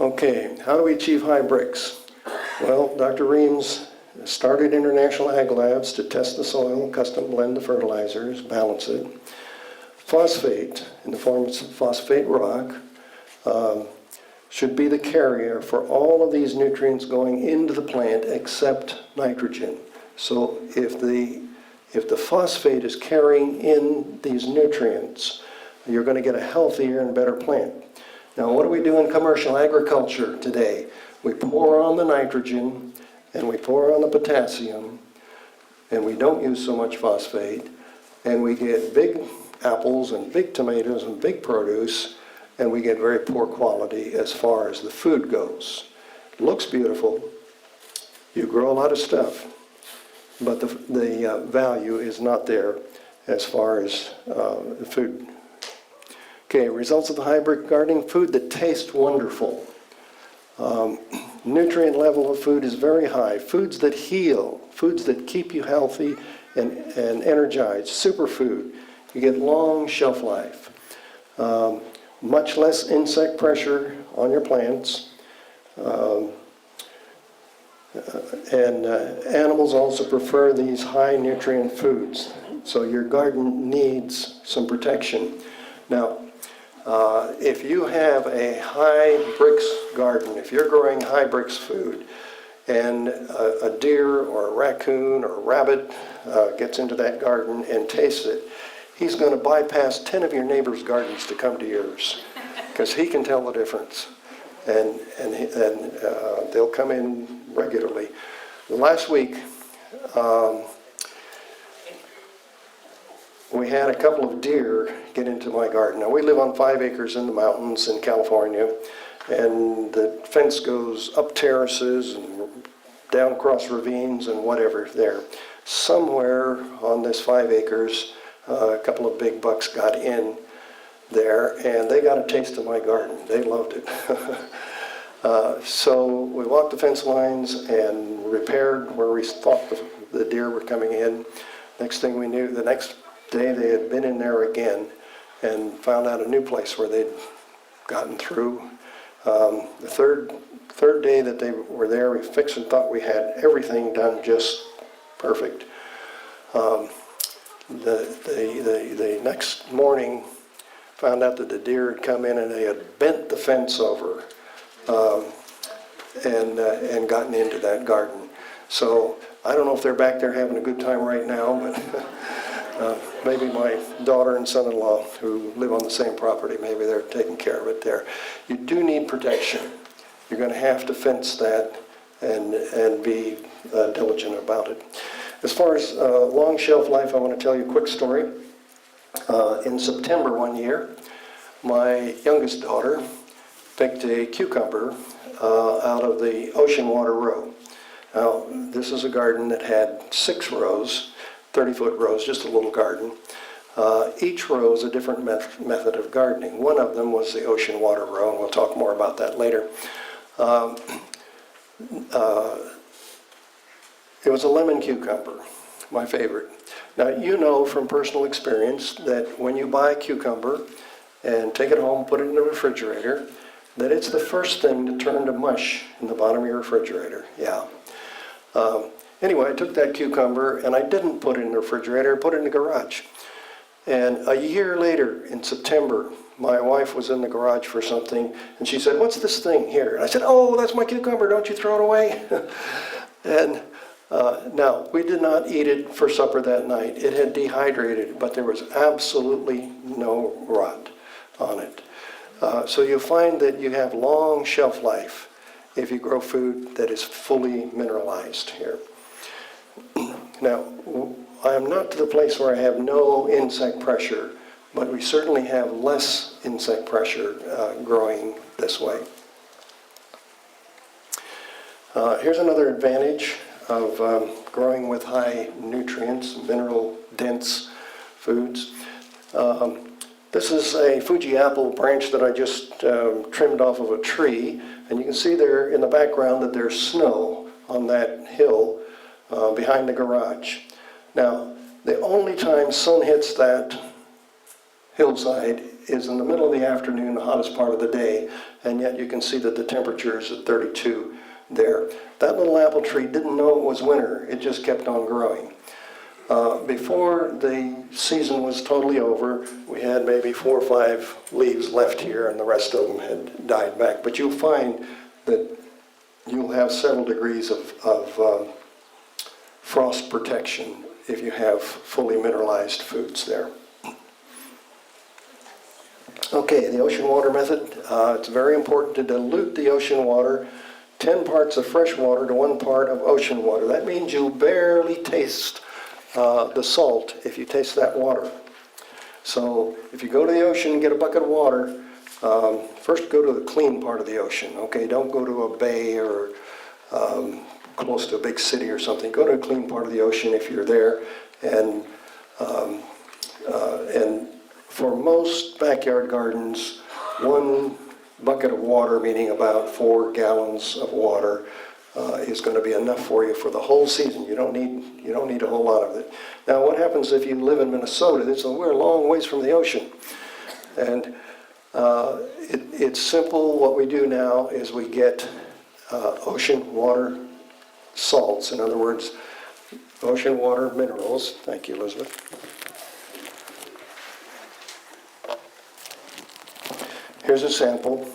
Okay, how do we achieve high bricks? Well, Dr. Reams started International Ag Labs to test the soil, custom blend the fertilizers, balance it. Phosphate, in the form of phosphate rock, should be the carrier for all of these nutrients going into the plant except nitrogen. So if the phosphate is carrying in these nutrients, you're going to get a healthier and better plant. Now, what do we do in commercial agriculture today? We pour on the nitrogen, and we pour on the potassium, and we don't use so much phosphate, and we get big apples and big tomatoes and big produce, and we get very poor quality as far as the food goes. It looks beautiful. You grow a lot of stuff, but the value is not there as far as the food. Okay, results of the hybrid gardening: food that tastes wonderful. Nutrient level of food is very high. Foods that heal, foods that keep you healthy and energized. Superfood. You get long shelf life. Much less insect pressure on your plants. And animals also prefer these high nutrient foods. So your garden needs some protection. Now, if you have a high bricks garden, if you're growing high bricks food, and a deer or a raccoon or a rabbit gets into that garden and tastes it, he's going to bypass 10 of your neighbors' gardens to come to yours, because he can tell the difference, and they'll come in regularly. Last week, we had a couple of deer get into my garden. Now, we live on 5 acres in the mountains in California, and the fence goes up terraces and down across ravines and whatever there. Somewhere on this 5 acres, a couple of big bucks got in there, and they got a taste of my garden. They loved it. So we walked the fence lines and repaired where we thought the deer were coming in. Next thing we knew, the next day they had been in there again and found out a new place where they'd gotten through. The third day that they were there, we fixed and thought we had everything done just perfect. The next morning, found out that the deer had come in and they had bent the fence over and gotten into that garden. So I don't know if they're back there having a good time right now, but maybe my daughter and son-in-law who live on the same property, maybe they're taking care of it there. You do need protection. You're going to have to fence that and be diligent about it. As far as long shelf life, I want to tell you a quick story. In September one year, my youngest daughter picked a cucumber out of the ocean water row. Now, this is a garden that had 6 rows, 30-foot rows, just a little garden. Each row is a different method of gardening. One of them was the ocean water row, and we'll talk more about that later. It was a lemon cucumber, my favorite. Now, you know from personal experience that when you buy a cucumber and take it home, put it in the refrigerator, that it's the first thing to turn to mush in the bottom of your refrigerator. Yeah. Anyway, I took that cucumber and I didn't put it in the refrigerator, I put it in the garage. And a year later, in September, my wife was in the garage for something, and she said, "What's this thing here?" And I said, "Oh, that's my cucumber, don't you throw it away." And no, we did not eat it for supper that night. It had dehydrated, but there was absolutely no rot on it. So you'll find that you have long shelf life if you grow food that is fully mineralized here. Now, I am not to the place where I have no insect pressure, but we certainly have less insect pressure growing this way. Here's another advantage of growing with high nutrients, mineral-dense foods. This is a Fuji apple branch that I just trimmed off of a tree, and you can see there in the background that there's snow on that hill behind the garage. Now, the only time sun hits that hillside is in the middle of the afternoon, the hottest part of the day, and yet you can see that the temperature is at 32 there. That little apple tree didn't know it was winter, it just kept on growing. Before the season was totally over, we had maybe 4 or 5 leaves left here, and the rest of them had died back. But you'll find that you'll have several degrees of frost protection if you have fully mineralized foods there. Okay, the ocean water method. It's very important to dilute the ocean water, 10 parts of fresh water to 1 part of ocean water. That means you'll barely taste the salt if you taste that water. So if you go to the ocean and get a bucket of water, first go to the clean part of the ocean, okay? Don't go to a bay or close to a big city or something. Go to a clean part of the ocean if you're there. And for most backyard gardens, 1 bucket of water, meaning about 4 gallons of water, is going to be enough for you for the whole season. You don't need a whole lot of it. Now, what happens if you live in Minnesota? We're a long ways from the ocean, and it's simple. What we do now is we get ocean water salts. In other words, ocean water minerals. Thank you, Elizabeth. Here's a sample.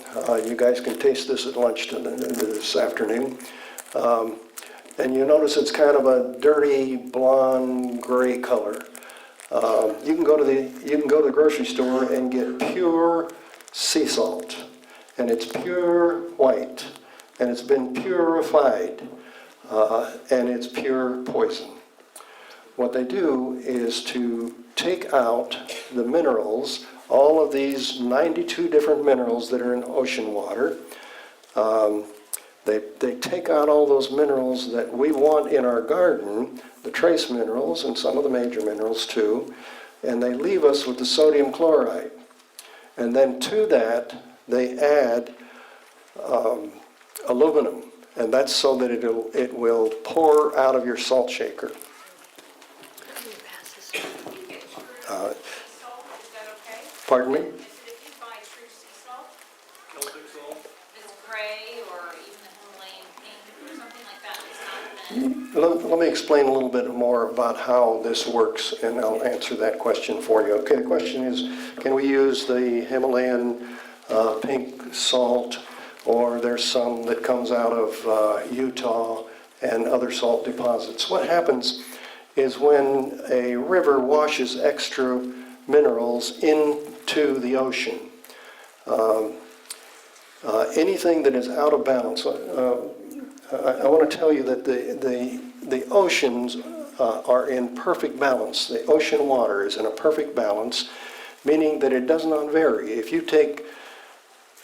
You guys can taste this at lunch this afternoon. And you notice it's kind of a dirty blonde gray color. You can go to the grocery store and get pure sea salt, and it's pure white, and it's been purified, and it's pure poison. What they do is to take out the minerals, all of these 92 different minerals that are in ocean water. They take out all those minerals that we want in our garden, the trace minerals and some of the major minerals too, and they leave us with the sodium chloride. And then to that, they add aluminum, and that's so that it will pour out of your salt shaker. Pardon me? Let me explain a little bit more about how this works, and I'll answer that question for you. Okay, the question is, can we use the Himalayan pink salt, or there's some that comes out of Utah and other salt deposits? What happens is when a river washes extra minerals into the ocean, anything that is out of balance, I want to tell you that the oceans are in perfect balance. The ocean water is in a perfect balance, meaning that it does not vary. If you take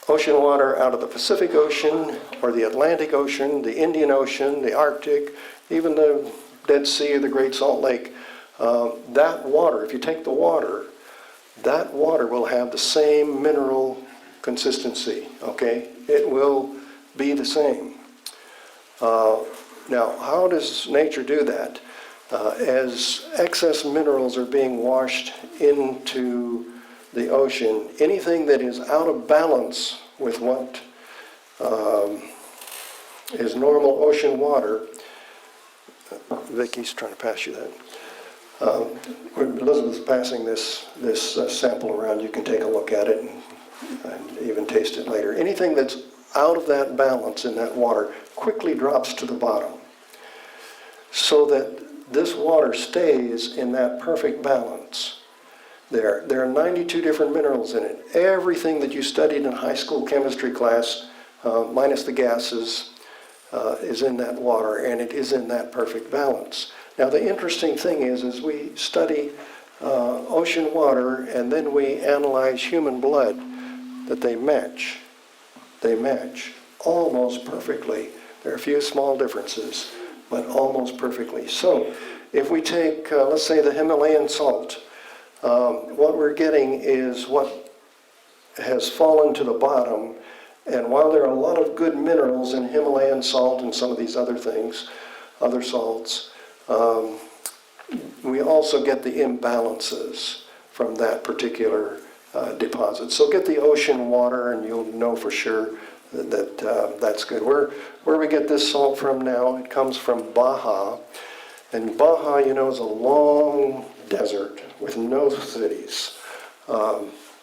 ocean water out of the Pacific Ocean or the Atlantic Ocean, the Indian Ocean, the Arctic, even the Dead Sea or the Great Salt Lake, that water, if you take the water, that water will have the same mineral consistency, okay? It will be the same. Now, how does nature do that? As excess minerals are being washed into the ocean, anything that is out of balance with what is normal ocean water Vicky's trying to pass you that. When Elizabeth's passing this sample around, you can take a look at it and even taste it later. Anything that's out of that balance in that water quickly drops to the bottom, so that this water stays in that perfect balance. There are 92 different minerals in it. Everything that you studied in high school chemistry class, minus the gases, is in that water, and it is in that perfect balance. Now the interesting thing is we study ocean water and then we analyze human blood, that they match. They match almost perfectly. There are a few small differences, but almost perfectly. So if we take, let's say, the Himalayan salt, what we're getting is what has fallen to the bottom. And while there are a lot of good minerals in Himalayan salt and some of these other things, other salts, we also get the imbalances from that particular deposit. So get the ocean water and you'll know for sure that that's good. Where we get this salt from now, it comes from Baja. And Baja, you know, is a long desert with no cities,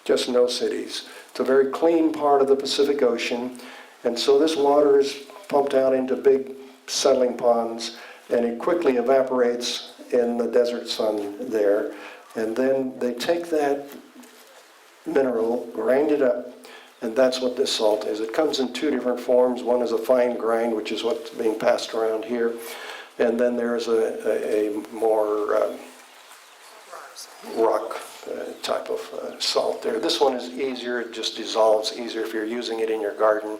just no cities. It's a very clean part of the Pacific Ocean, and so this water is pumped out into big settling ponds, and it quickly evaporates in the desert sun there. And then they take that mineral, grind it up, and that's what this salt is. It comes in two different forms. One is a fine grind, which is what's being passed around here, and then there's a more rock type of salt there. This one is easier, it just dissolves easier if you're using it in your garden,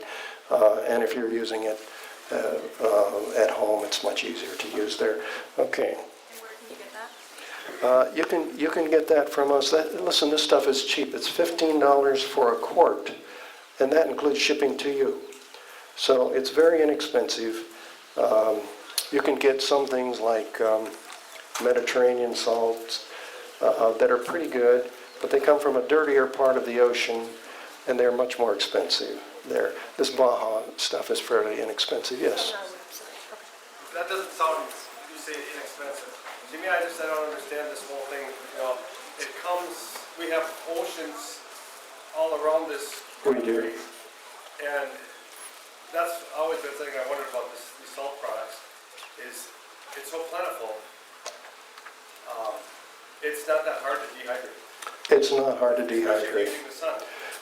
and if you're using it at home, it's much easier to use there. Okay.
And where can you get that?
You can get that from us. Listen, this stuff is cheap. It's $15 for a quart, and that includes shipping to you. So it's very inexpensive. You can get some things like Mediterranean salts that are pretty good, but they come from a dirtier part of the ocean, and they're much more expensive there. This Baja stuff is fairly inexpensive, yes.
That doesn't sound, you say inexpensive. To me, I don't understand this whole thing. You know, it comes, we have oceans all around this
We do.
country, and that's always been the thing I wondered about these salt products, is it's so plentiful. It's not that hard to dehydrate.
It's not hard to
Especially
dehydrate.
using the sun.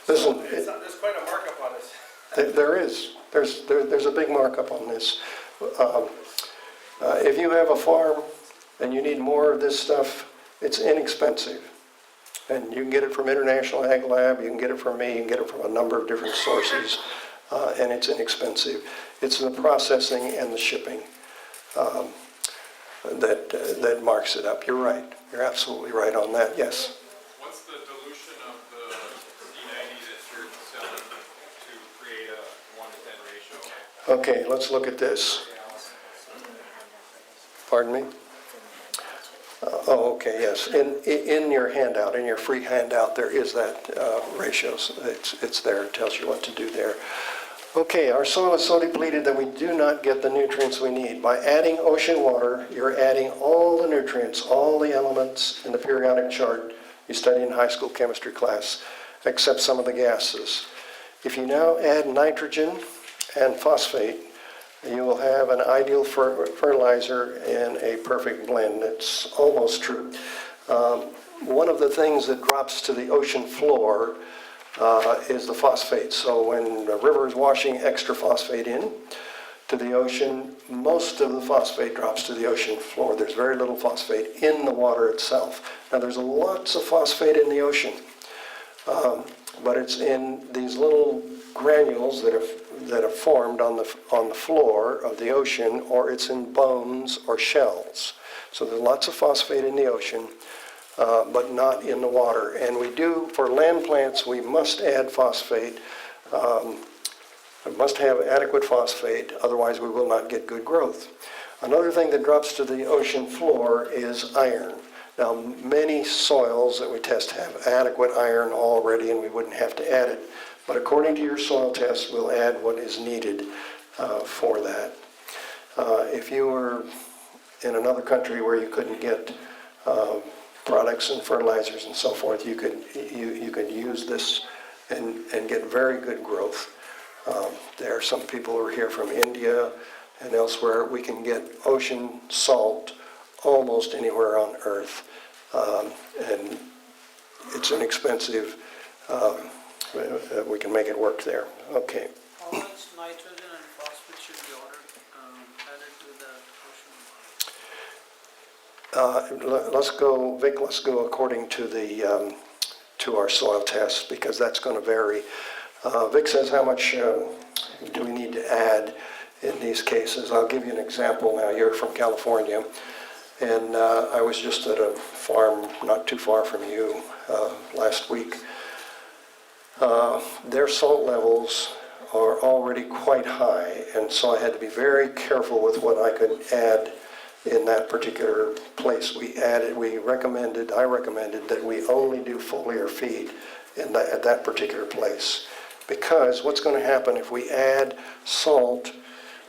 Listen,
So there's quite a markup on this.
There is. There's a big markup on this. If you have a farm and you need more of this stuff, it's inexpensive. And you can get it from International Ag Lab, you can get it from me, you can get it from a number of different sources, and it's inexpensive. It's the processing and the shipping that marks it up. You're right. You're absolutely right on that, yes.
What's the dilution of the C90 that you're selling to create a 1-to-10 ratio?
Okay, let's look at this. Pardon me? Oh, okay, yes. In your handout, in your free handout, there is that ratio. So it's there. It tells you what to do there. Okay, our soil is so depleted that we do not get the nutrients we need. By adding ocean water, you're adding all the nutrients, all the elements in the periodic chart you studied in high school chemistry class, except some of the gases. If you now add nitrogen and phosphate, you will have an ideal fertilizer in a perfect blend. It's almost true. One of the things that drops to the ocean floor is the phosphate. So when the river is washing extra phosphate in to the ocean, most of the phosphate drops to the ocean floor. There's very little phosphate in the water itself. Now there's lots of phosphate in the ocean, but it's in these little granules that have formed on the floor of the ocean, or it's in bones or shells. So there's lots of phosphate in the ocean, but not in the water. And we do, for land plants, we must add phosphate. We must have adequate phosphate, otherwise we will not get good growth. Another thing that drops to the ocean floor is iron. Now, many soils that we test have adequate iron already, and we wouldn't have to add it. But according to your soil test, we'll add what is needed for that. If you were in another country where you couldn't get products and fertilizers and so forth, you could use this and get very good growth. There are some people who are here from India and elsewhere. We can get ocean salt almost anywhere on Earth, and it's inexpensive. We can make it work there. Okay.
How much nitrogen and phosphate should be added to the ocean water?
Let's go, Vic, let's go according to the to our soil test, because that's going to vary. Vic says how much do we need to add in these cases. I'll give you an example now. You're from California, and I was just at a farm not too far from you last week. Their salt levels are already quite high, and so I had to be very careful with what I could add in that particular place. I recommended that we only do foliar feed at that particular place. Because what's going to happen if we add salt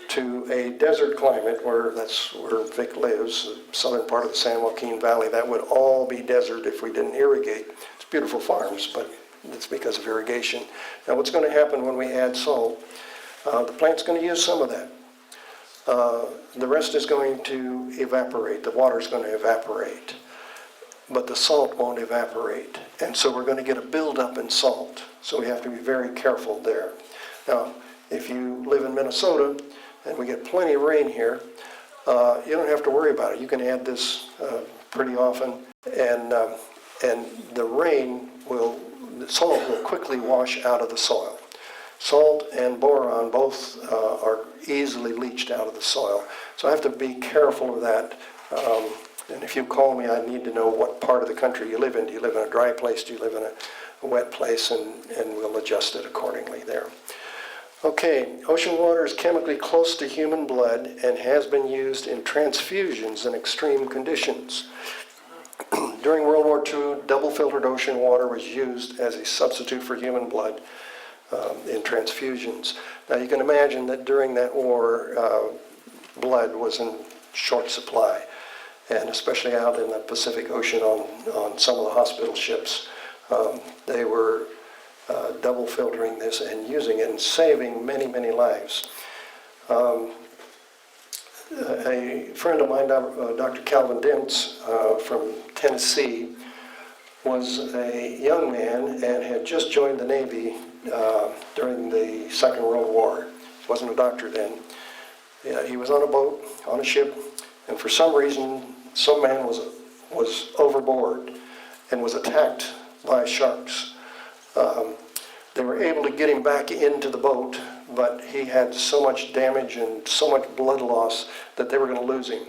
to a desert climate, that's where Vic lives, the southern part of the San Joaquin Valley, that would all be desert if we didn't irrigate. It's beautiful farms, but it's because of irrigation. Now what's going to happen when we add salt? The plant's going to use some of that. The rest is going to evaporate. The water's going to evaporate. But the salt won't evaporate. And so we're going to get a buildup in salt. So we have to be very careful there. Now, if you live in Minnesota and we get plenty of rain here, you don't have to worry about it. You can add this pretty often, and the salt will quickly wash out of the soil. Salt and boron both are easily leached out of the soil. So I have to be careful of that. And if you call me, I need to know what part of the country you live in. Do you live in a dry place? Do you live in a wet place? And we'll adjust it accordingly there. Okay, ocean water is chemically close to human blood and has been used in transfusions in extreme conditions. During World War II, double-filtered ocean water was used as a substitute for human blood in transfusions. Now you can imagine that during that war, blood was in short supply, and especially out in the Pacific Ocean on some of the hospital ships, they were double filtering this and using it and saving many, many lives. A friend of mine, Dr. Calvin Dentz from Tennessee, was a young man and had just joined the Navy during the Second World War. He wasn't a doctor then. Yeah, he was on a boat, on a ship, and for some reason, some man was overboard and was attacked by sharks. They were able to get him back into the boat, but he had so much damage and so much blood loss that they were going to lose him.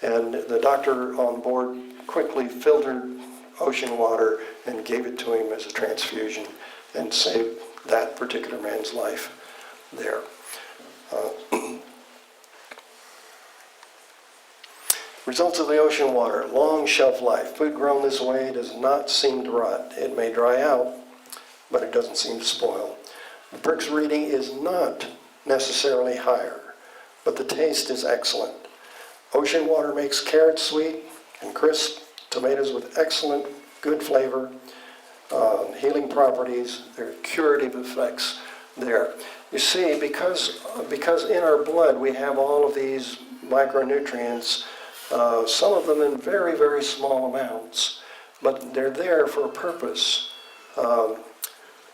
And the doctor on board quickly filtered ocean water and gave it to him as a transfusion and saved that particular man's life there. Results of the ocean water: long shelf life. Food grown this way does not seem to rot. It may dry out, but it doesn't seem to spoil. The Perks reading is not necessarily higher, but the taste is excellent. Ocean water makes carrots sweet and crisp, tomatoes with excellent, good flavor, healing properties, there are curative effects there. You see, because in our blood we have all of these micronutrients, some of them in very, very small amounts, but they're there for a purpose.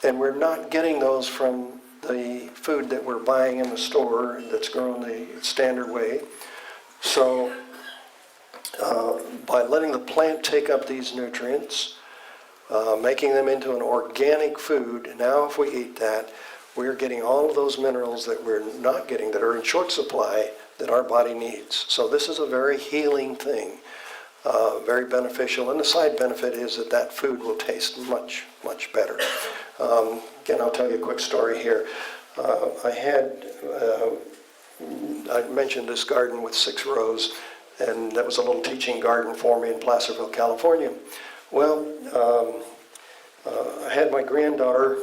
And we're not getting those from the food that we're buying in the store that's grown the standard way. So by letting the plant take up these nutrients, making them into an organic food, now if we eat that, we're getting all of those minerals that we're not getting, that are in short supply, that our body needs. So this is a very healing thing, very beneficial. And the side benefit is that food will taste much, much better. Again, I'll tell you a quick story here. I mentioned this garden with 6 rows, and that was a little teaching garden for me in Placerville, California. Well, I had my granddaughter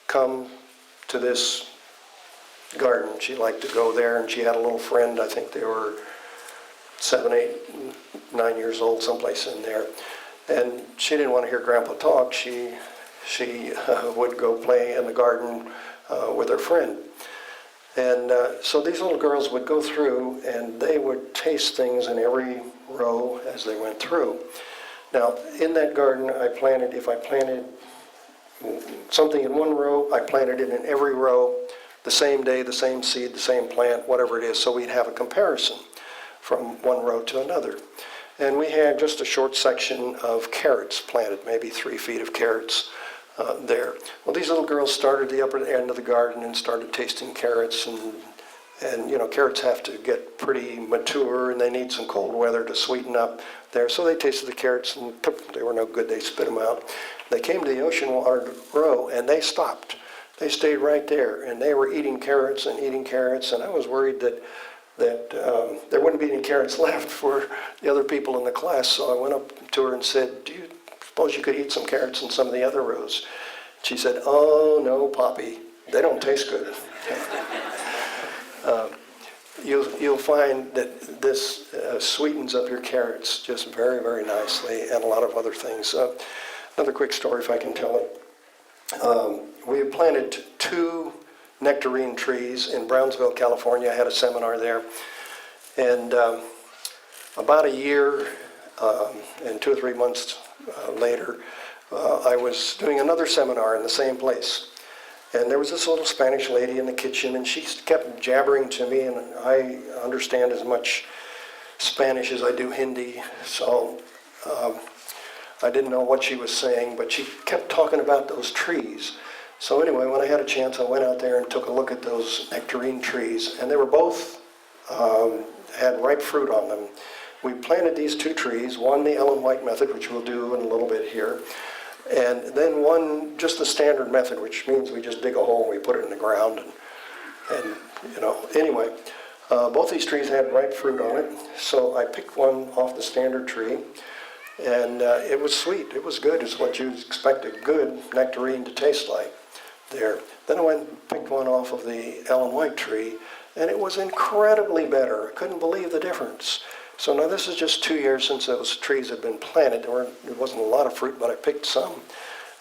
come to this garden. She liked to go there, and she had a little friend. I think they were 7, 8, 9 years old, someplace in there. And she didn't want to hear Grandpa talk. She would go play in the garden with her friend. And so these little girls would go through and they would taste things in every row as they went through. Now, in that garden, if I planted something in one row, I planted it in every row, the same day, the same seed, the same plant, whatever it is, so we'd have a comparison from one row to another. And we had just a short section of carrots planted, maybe 3 feet of carrots there. Well, these little girls started at the upper end of the garden and started tasting carrots, and you know, carrots have to get pretty mature and they need some cold weather to sweeten up there. So they tasted the carrots and they were no good, they spit them out. They came to the ocean water row and they stopped. They stayed right there and they were eating carrots, and I was worried that there wouldn't be any carrots left for the other people in the class. So I went up to her and said, "Do you suppose you could eat some carrots in some of the other rows?" She said, "Oh no, Poppy, they don't taste good." You'll find that this sweetens up your carrots just very, very nicely, and a lot of other things. Another quick story, if I can tell it. We had planted 2 nectarine trees in Brownsville, California. I had a seminar there. And about a year and 2 or 3 months later, I was doing another seminar in the same place. And there was this little Spanish lady in the kitchen, and she kept jabbering to me, and I understand as much Spanish as I do Hindi, so I didn't know what she was saying, but she kept talking about those trees. So anyway, when I had a chance, I went out there and took a look at those nectarine trees, and they were both, had ripe fruit on them. We planted these 2 trees, one the Ellen White method, which we'll do in a little bit here, and then one just the standard method, which means we just dig a hole and we put it in the ground, and you know, anyway, both these trees had ripe fruit on it, so I picked one off the standard tree, and it was sweet, it was good, it's what you expect a good nectarine to taste like there. Then I went and picked one off of the Ellen White tree, and it was incredibly better. I couldn't believe the difference. So now this is just 2 years since those trees had been planted. There wasn't a lot of fruit, but I picked some.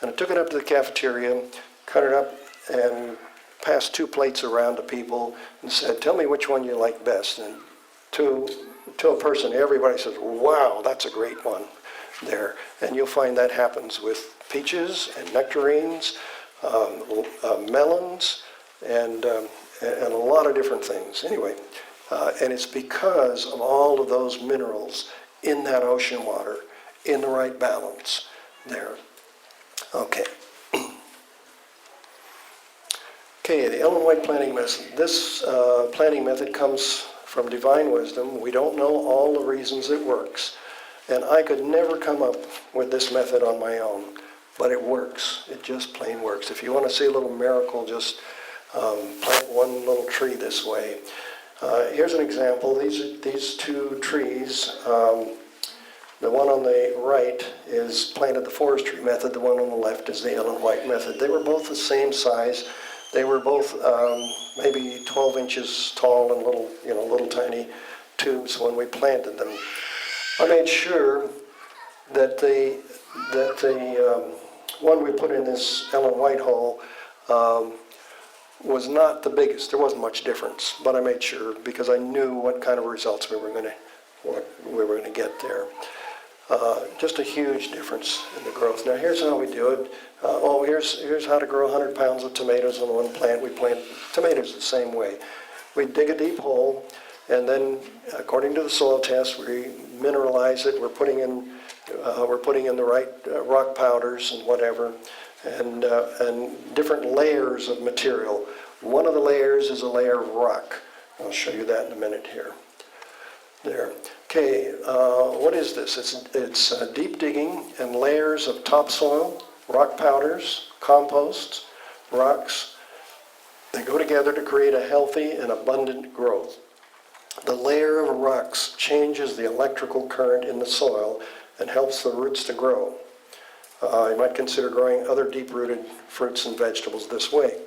And I took it up to the cafeteria, cut it up, and passed 2 plates around to people and said, "Tell me which one you like best." And to a person, everybody says, "Wow, that's a great one." There. And you'll find that happens with peaches and nectarines, melons, and a lot of different things. Anyway, and it's because of all of those minerals in that ocean water, in the right balance there. Okay. Okay, the Ellen White planting method. This planting method comes from divine wisdom. We don't know all the reasons it works. And I could never come up with this method on my own, but it works. It just plain works. If you want to see a little miracle, just plant one little tree this way. Here's an example. These 2 trees. The one on the right is planted the forestry method. The one on the left is the Ellen White method. They were both the same size. They were both maybe 12 inches tall and little tiny tubes when we planted them. I made sure that the one we put in this Ellen White hole was not the biggest. There wasn't much difference, but I made sure because I knew what kind of results we were going to get there. Just a huge difference in the growth. Now here's how we do it. Here's how to grow 100 pounds of tomatoes on one plant. We plant tomatoes the same way. We dig a deep hole, and then according to the soil test, we mineralize it. We're putting in the right rock powders and whatever, and different layers of material. One of the layers is a layer of rock. I'll show you that in a minute here. There. Okay, what is this? It's deep digging and layers of topsoil, rock powders, composts, rocks. They go together to create a healthy and abundant growth. The layer of rocks changes the electrical current in the soil and helps the roots to grow. You might consider growing other deep-rooted fruits and vegetables this way.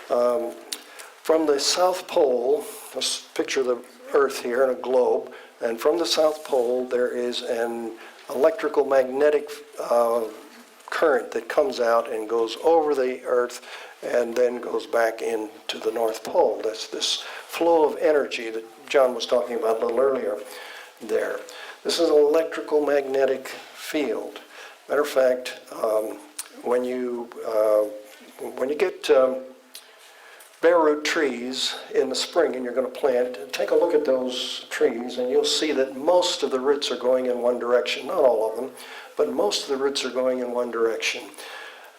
From the South Pole, let's picture the Earth here in a globe. And from the South Pole, there is an electrical magnetic current that comes out and goes over the Earth and then goes back into the North Pole. That's this flow of energy that John was talking about a little earlier there. This is an electrical magnetic field. Matter of fact, when you get bare root trees in the spring and you're going to plant, take a look at those trees and you'll see that most of the roots are going in one direction. Not all of them, but most of the roots are going in one direction.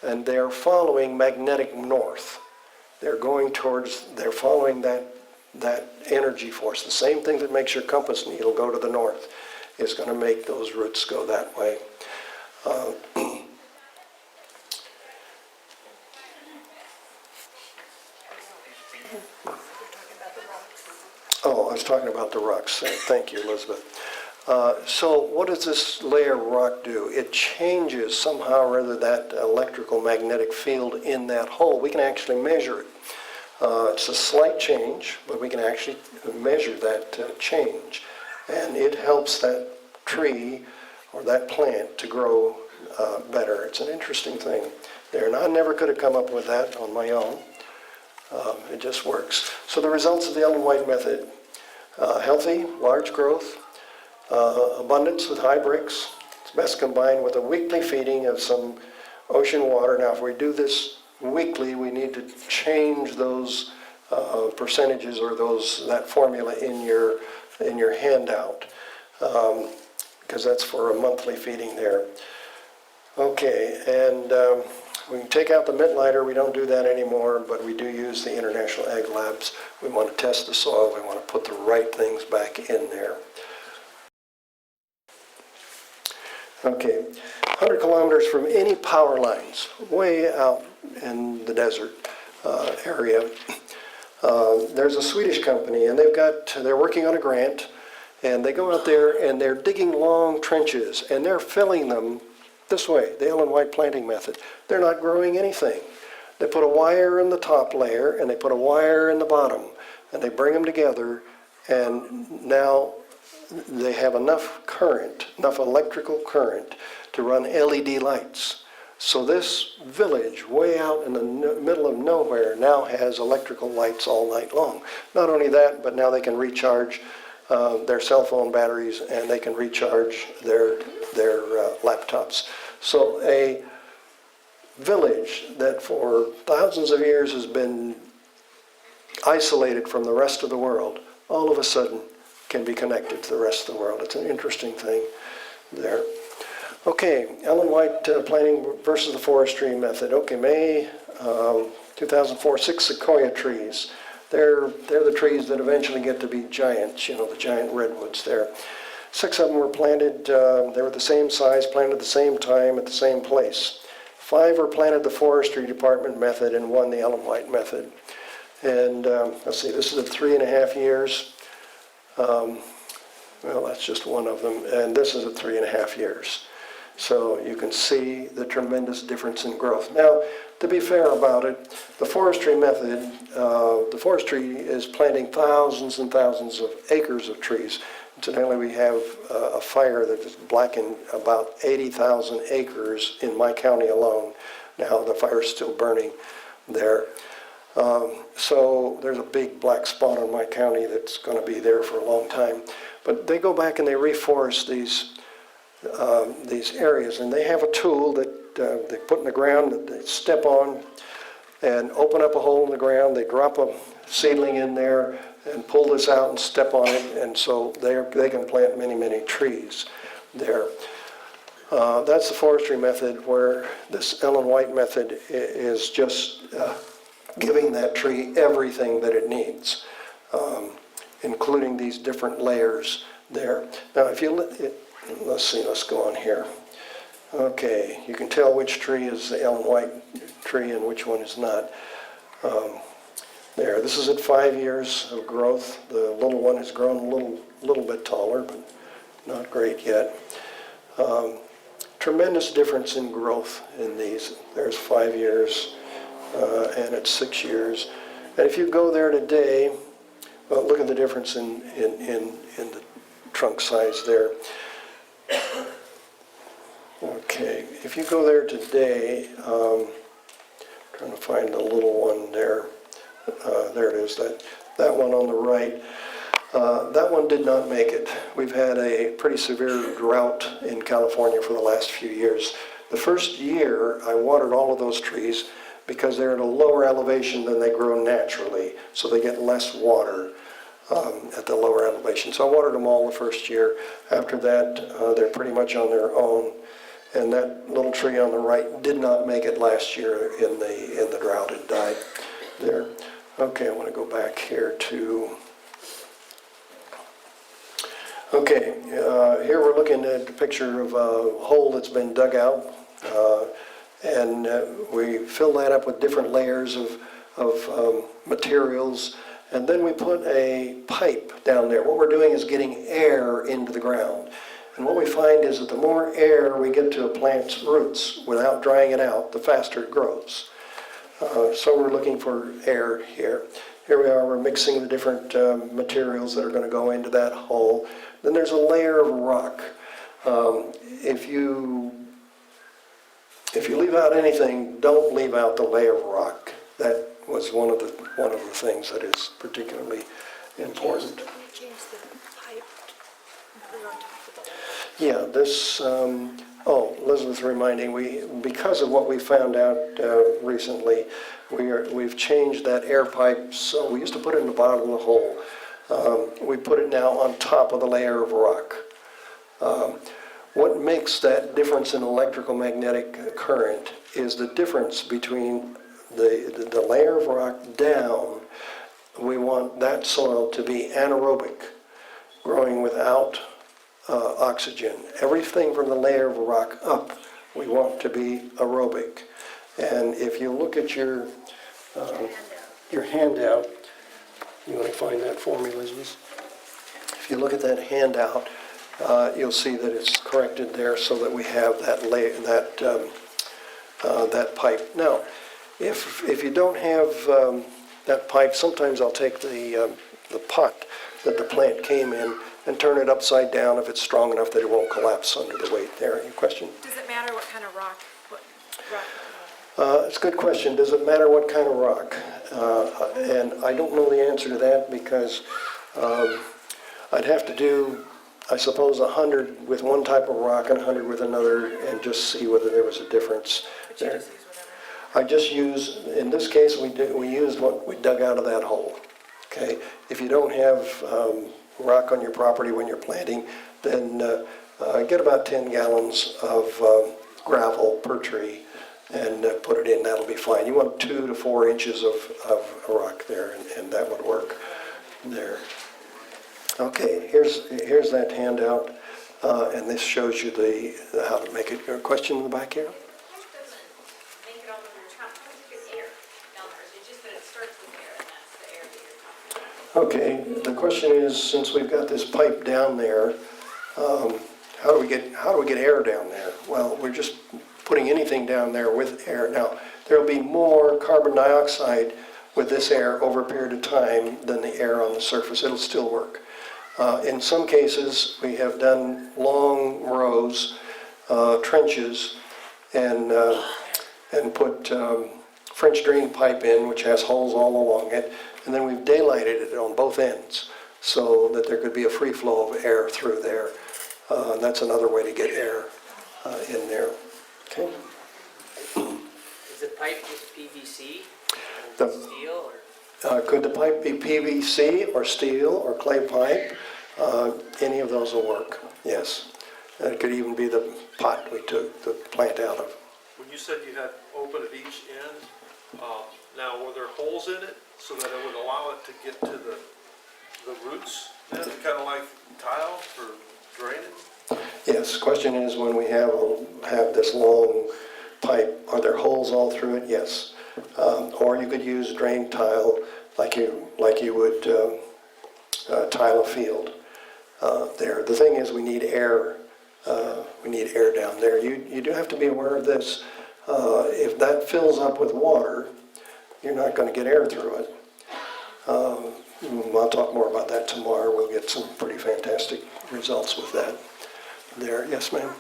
And they're following magnetic north. They're following that energy force. The same thing that makes your compass needle go to the north is going to make those roots go that way. Oh, I was talking about the rocks. Thank you, Elizabeth. So what does this layer of rock do? It changes somehow or other that electrical magnetic field in that hole. We can actually measure it. It's a slight change, but we can actually measure that change. And it helps that tree or that plant to grow better. It's an interesting thing there. And I never could have come up with that on my own. It just works. So the results of the Ellen White method: healthy, large growth, abundance with high breaks. It's best combined with a weekly feeding of some ocean water. Now, if we do this weekly, we need to change those percentages or that formula in your handout, because that's for a monthly feeding there. Okay, and we can take out the mitt lighter. We don't do that anymore, but we do use the International Ag Labs. We want to test the soil. We want to put the right things back in there. Okay, 100 kilometers from any power lines, way out in the desert area. There's a Swedish company, and they're working on a grant, and they go out there and they're digging long trenches, and they're filling them this way, the Ellen White planting method. They're not growing anything. They put a wire in the top layer, and they put a wire in the bottom, and they bring them together, and now they have enough current, enough electrical current to run LED lights. So this village, way out in the middle of nowhere, now has electrical lights all night long. Not only that, but now they can recharge their cell phone batteries, and they can recharge their laptops. So a village that for thousands of years has been isolated from the rest of the world, all of a sudden can be connected to the rest of the world. It's an interesting thing there. Okay, Ellen White planting versus the forestry method. Okay, May 2004, 6 sequoia trees. They're the trees that eventually get to be giants, the giant redwoods there. 6 of them were planted, they were the same size, planted at the same time, at the same place. 5 were planted the forestry department method, and 1 the Ellen White method. And let's see, this is at 3.5 years. Well, that's just one of them, and this is at 3.5 years. So you can see the tremendous difference in growth. Now, to be fair about it, the forestry method, the forestry is planting thousands and thousands of acres of trees. Incidentally, we have a fire that has blackened about 80,000 acres in my county alone. Now the fire is still burning there. So there's a big black spot on my county that's going to be there for a long time. But they go back and they reforest these areas, and they have a tool that they put in the ground that they step on and open up a hole in the ground. They drop a seedling in there and pull this out and step on it, and so they can plant many, many trees there. That's the forestry method, where this Ellen White method is just giving that tree everything that it needs, including these different layers there. Now, if you let's see, let's go on here. Okay, you can tell which tree is the Ellen White tree and which one is not. There, this is at 5 years of growth. The little one has grown a little bit taller, but not great yet. Tremendous difference in growth in these. There's 5 years, and it's 6 years. And if you go there today, well, look at the difference in the trunk size there. Okay, if you go there today, trying to find the little one there. There it is, that one on the right. That one did not make it. We've had a pretty severe drought in California for the last few years. The first year, I watered all of those trees because they're at a lower elevation than they grow naturally, so they get less water at the lower elevation. So I watered them all the first year. After that, they're pretty much on their own. And that little tree on the right did not make it last year in the drought. It died there. Okay, I want to go back here to... Okay, here we're looking at a picture of a hole that's been dug out, and we fill that up with different layers of materials, and then we put a pipe down there. What we're doing is getting air into the ground, and what we find is that the more air we get to a plant's roots without drying it out, the faster it grows. So we're looking for air here. Here we are, we're mixing the different materials that are going to go into that hole. Then there's a layer of rock. If you leave out anything, don't leave out the layer of rock. That was one of the things that is particularly important.
Can you change the pipe and put it on top of the...
Yeah, this. Elizabeth's reminding because of what we found out recently, we've changed that air pipe. So we used to put it in the bottom of the hole. We put it now on top of the layer of rock. What makes that difference in electrical magnetic current is the difference between the layer of rock down. We want that soil to be anaerobic, growing without oxygen. Everything from the layer of rock up, we want to be aerobic. And if you look at your handout, you want to find that for me, Elizabeth? If you look at that handout, you'll see that it's corrected there so that we have that that pipe. Now, if you don't have that pipe, sometimes I'll take the pot that the plant came in and turn it upside down if it's strong enough that it won't collapse under the weight there. Any question?
Does it matter what kind of rock? What rock?
It's a good question. Does it matter what kind of rock? And I don't know the answer to that because I'd have to do, I suppose, 100 with one type of rock and 100 with another and just see whether there was a difference there. I just use, in this case, we used what we dug out of that hole. Okay. If you don't have rock on your property when you're planting, then get about 10 gallons of gravel per tree and put it in. That'll be fine. You want 2 to 4 inches of rock there, and that would work there. Okay, here's that handout, and this shows you how to make it. Your question in the back here? Okay, the question is, since we've got this pipe down there, how do we get air down there? Well, we're just putting anything down there with air. Now, there'll be more carbon dioxide with this air over a period of time than the air on the surface. It'll still work. In some cases, we have done long rows, trenches, and put French drain pipe in, which has holes all along it, and then we've daylighted it on both ends so that there could be a free flow of air through there. And that's another way to get air in there. Okay.
Is the pipe just PVC?
Steel?
Or?
Could the pipe be PVC or steel or clay pipe? Any of those will work, yes. And it could even be the pot we took the plant out of.
When you said you had open at each end, now were there holes in it so that it would allow it to get to the roots? Then kind of like tile for draining?
Yes, question is when we have this long pipe, are there holes all through it? Yes. Or you could use drain tile like you would tile a field there. The thing is we need air. We need air down there. You do have to be aware of this. If that fills up with water, you're not going to get air through it. I'll talk more about that tomorrow. We'll get some pretty fantastic results with that. There, yes, ma'am?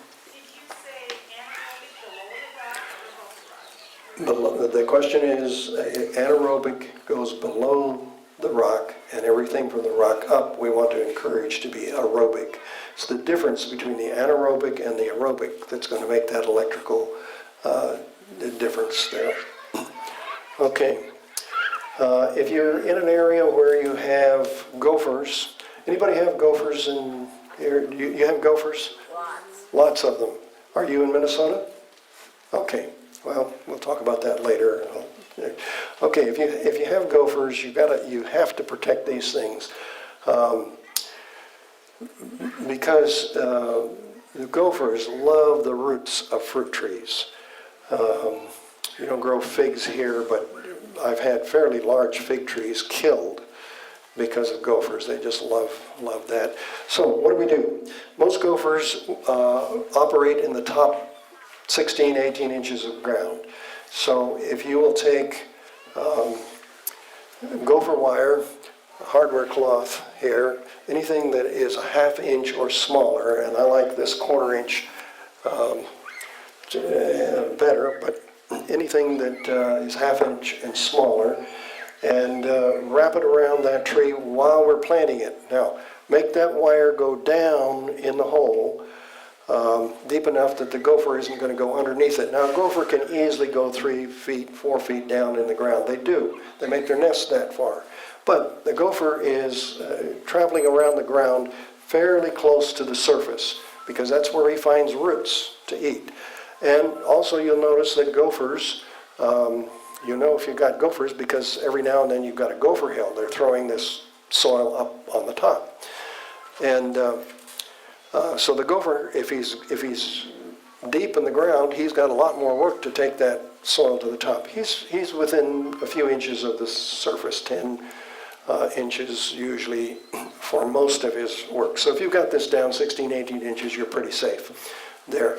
The question is, anaerobic goes below the rock, and everything from the rock up we want to encourage to be aerobic. It's the difference between the anaerobic and the aerobic that's going to make that electrical difference there. Okay. If you're in an area where you have gophers, anybody have gophers in here? You have gophers?
Lots.
Lots of them. Are you in Minnesota? Okay. Well, we'll talk about that later. Okay, if you have gophers, you have to protect these things because the gophers love the roots of fruit trees. You don't grow figs here, but I've had fairly large fig trees killed because of gophers. They just love that. So what do? Most gophers operate in the top 16, 18 inches of ground. So if you will take gopher wire, hardware cloth here, anything that is a ½ inch or smaller, and I like this 1/4 inch better, but anything that is ½ inch and smaller, and wrap it around that tree while we're planting it. Now, make that wire go down in the hole deep enough that the gopher isn't going to go underneath it. Now, a gopher can easily go 3 feet, 4 feet down in the ground. They do. They make their nests that far. But the gopher is traveling around the ground fairly close to the surface because that's where he finds roots to eat. And also you'll notice that gophers, you know if you've got gophers because every now and then you've got a gopher hill. They're throwing this soil up on the top. And so the gopher, if he's deep in the ground, he's got a lot more work to take that soil to the top. He's within a few inches of the surface, 10 inches usually for most of his work. So if you've got this down 16, 18 inches, you're pretty safe there.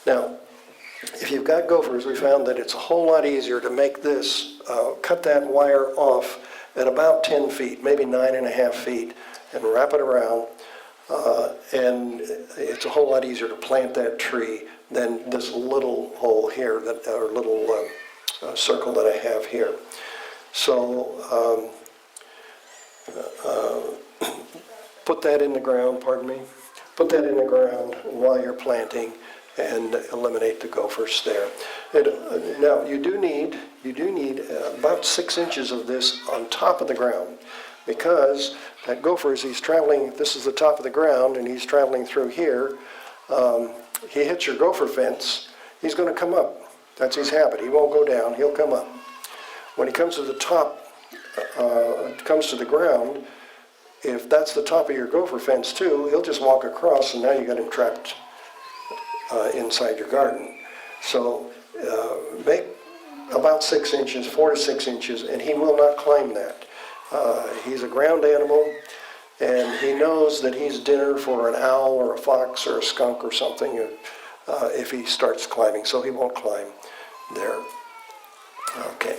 Now, if you've got gophers, we found that it's a whole lot easier to make this, cut that wire off at about 10 feet, maybe 9.5 feet, and wrap it around. And it's a whole lot easier to plant that tree than this little hole here, or little circle that I have here. So put that in the ground, pardon me, put that in the ground while you're planting and eliminate the gophers there. And, now, you do need about 6 inches of this on top of the ground because that gopher, as he's traveling, this is the top of the ground, and he's traveling through here, he hits your gopher fence, he's going to come up. That's his habit. He won't go down, he'll come up. When he comes to the top, comes to the ground, if that's the top of your gopher fence too, he'll just walk across, and now you got him trapped inside your garden. So make about 6 inches, 4 to 6 inches, and he will not climb that. He's a ground animal, and he knows that he's dinner for an owl or a fox or a skunk or something if he starts climbing, so he won't climb there. Okay.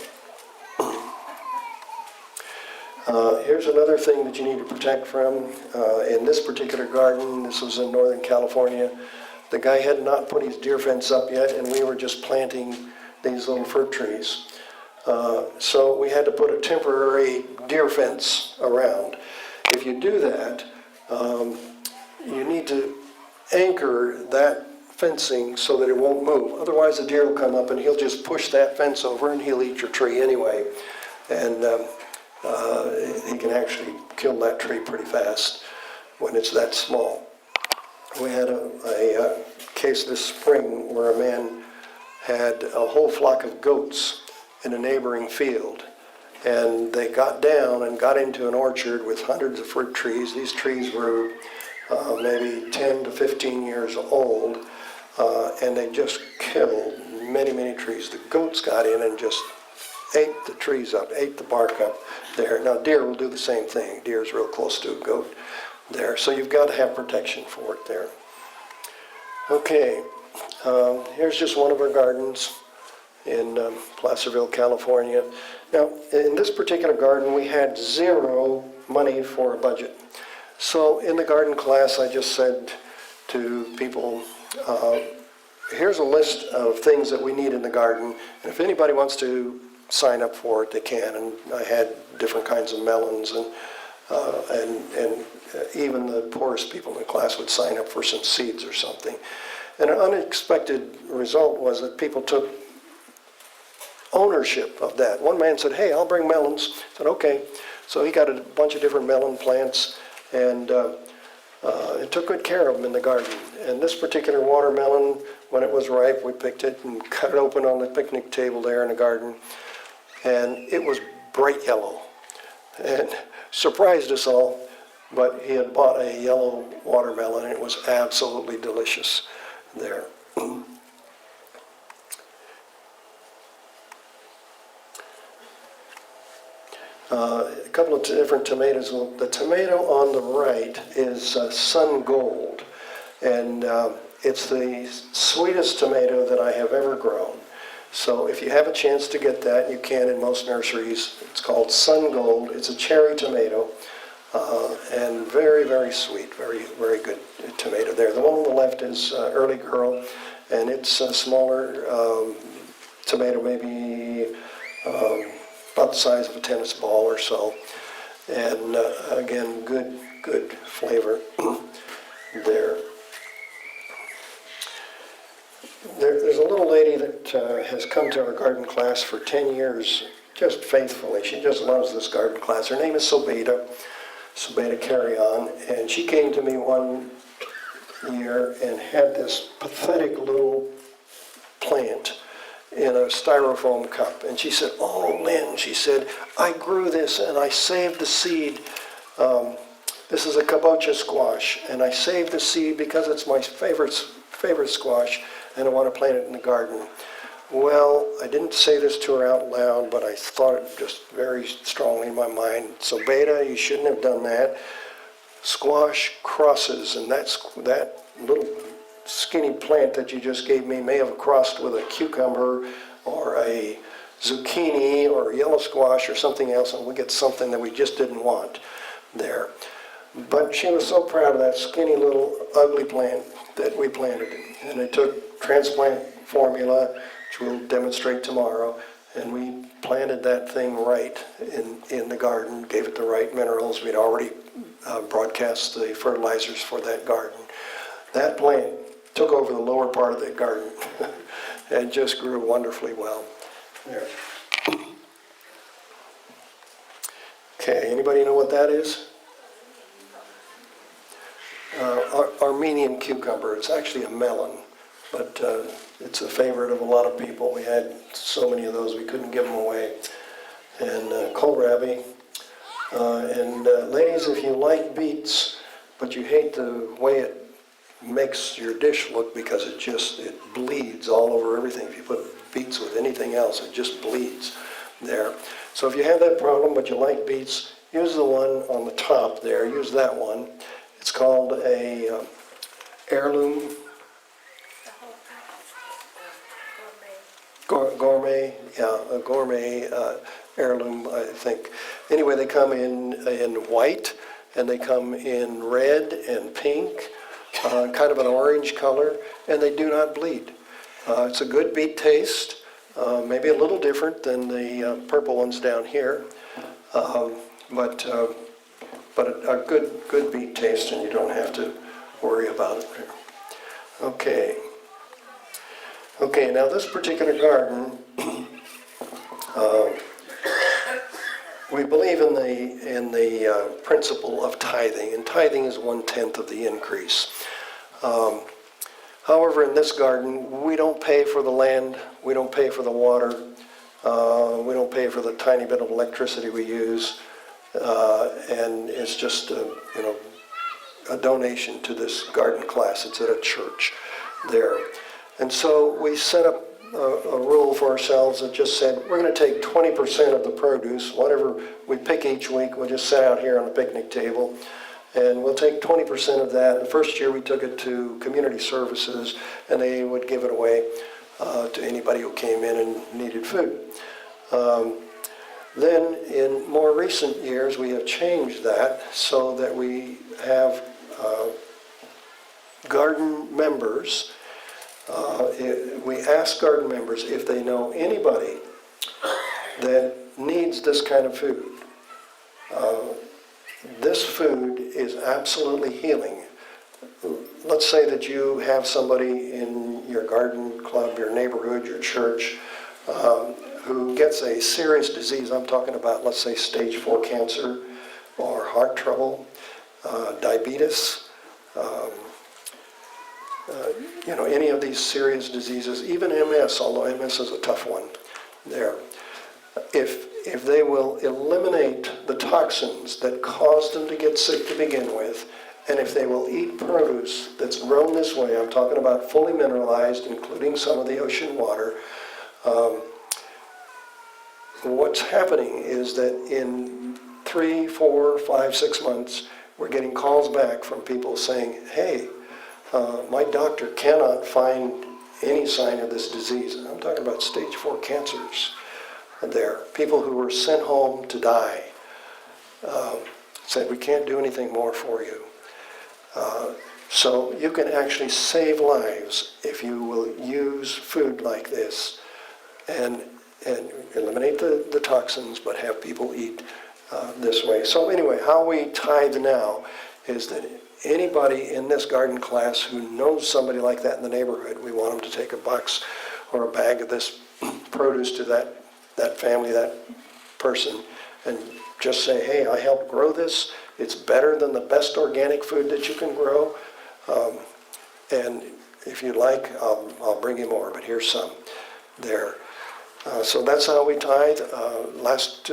Here's another thing that you need to protect from. In this particular garden, this was in Northern California, the guy had not put his deer fence up yet, and we were just planting these little fruit trees. So we had to put a temporary deer fence around. If you do that, you need to anchor that fencing so that it won't move. Otherwise, the deer will come up and he'll just push that fence over and he'll eat your tree anyway. And he can actually kill that tree pretty fast when it's that small. We had a case this spring where a man had a whole flock of goats in a neighboring field, and they got down and got into an orchard with hundreds of fruit trees. These trees were maybe 10 to 15 years old, and they just killed many, many trees. The goats got in and just ate the trees up, ate the bark up there. Now, deer will do the same thing. Deer's real close to a goat there, so you've got to have protection for it there. Okay, here's just one of our gardens in Placerville, California. Now, in this particular garden, we had 0 money for a budget. So in the garden class, I just said to people, here's a list of things that we need in the garden, and if anybody wants to sign up for it, they can. And I had different kinds of melons, and even the poorest people in the class would sign up for some seeds or something. And an unexpected result was that people took ownership of that. One man said, hey, I'll bring melons. I said, okay. So he got a bunch of different melon plants, and it took good care of them in the garden. And this particular watermelon, when it was ripe, we picked it and cut it open on the picnic table there in the garden. And it was bright yellow. And surprised us all, but he had bought a yellow watermelon, and it was absolutely delicious there. A couple of different tomatoes. The tomato on the right is Sun Gold, and it's the sweetest tomato that I have ever grown. So if you have a chance to get that, you can in most nurseries. It's called Sun Gold. It's a cherry tomato, and very, very sweet, very, very good tomato there. The one on the left is Early Girl, and it's a smaller tomato, maybe about the size of a tennis ball or so. And again, good flavor there. There's a little lady that has come to our garden class for 10 years, just faithfully. She just loves this garden class. Her name is Sobeda Carry On, and she came to me one year and had this pathetic little plant in a styrofoam cup. And she said, oh, Lynn, she said, I grew this and I saved the seed. This is a kabocha squash, and I saved the seed because it's my favorite squash, and I want to plant it in the garden. Well, I didn't say this to her out loud, but I thought it just very strongly in my mind. So Beta, you shouldn't have done that. Squash crosses, and that little skinny plant that you just gave me may have crossed with a cucumber or a zucchini or a yellow squash or something else, and we get something that we just didn't want there. But she was so proud of that skinny little ugly plant that we planted it. And I took transplant formula, which we'll demonstrate tomorrow, and we planted that thing right in the garden, gave it the right minerals. We'd already broadcast the fertilizers for that garden. That plant took over the lower part of the garden and just grew wonderfully well. There. Okay, anybody know what that is? Armenian cucumber. It's actually a melon, but it's a favorite of a lot of people. We had so many of those we couldn't give them away. And kohlrabi. And ladies, if you like beets, but you hate the way it makes your dish look because it bleeds all over everything. If you put beets with anything else, it just bleeds there. So if you have that problem, but you like beets, use the one on the top there. Use that one. It's called a heirloom gourmet, yeah, a gourmet heirloom, I think. Anyway, they come in white, and they come in red and pink, kind of an orange color, and they do not bleed. It's a good beet taste, maybe a little different than the purple ones down here, but a good beet taste, and you don't have to worry about it. Okay, now this particular garden, we believe in the principle of tithing, and tithing is 1/10 of the increase. However, in this garden, we don't pay for the land, we don't pay for the water, we don't pay for the tiny bit of electricity we use, and it's just a donation to this garden class. It's at a church there. And so we set up a rule for ourselves that just said, we're going to take 20% of the produce, whatever we pick each week, we'll just set out here on the picnic table, and we'll take 20% of that. The first year we took it to community services, and they would give it away to anybody who came in and needed food. Then in more recent years, we have changed that so that we have garden members. We ask garden members if they know anybody that needs this kind of food. This food is absolutely healing. Let's say that you have somebody in your garden club, your neighborhood, your church, who gets a serious disease. I'm talking about, let's say, stage 4 cancer or heart trouble, diabetes, any of these serious diseases, even MS, although MS is a tough one there. If they will eliminate the toxins that caused them to get sick to begin with, and if they will eat produce that's grown this way, I'm talking about fully mineralized, including some of the ocean water, what's happening is that in 3, 4, 5, 6 months, we're getting calls back from people saying, hey, my doctor cannot find any sign of this disease. I'm talking about stage 4 cancers there. People who were sent home to die said, we can't do anything more for you. So you can actually save lives if you will use food like this and eliminate the toxins, but have people eat this way. So anyway, how we tithe now is that anybody in this garden class who knows somebody like that in the neighborhood, we want them to take a box or a bag of this produce to that family, that person, and just say, hey, I helped grow this. It's better than the best organic food that you can grow. And if you'd like, I'll bring you more, but here's some there. So that's how we tithe. Last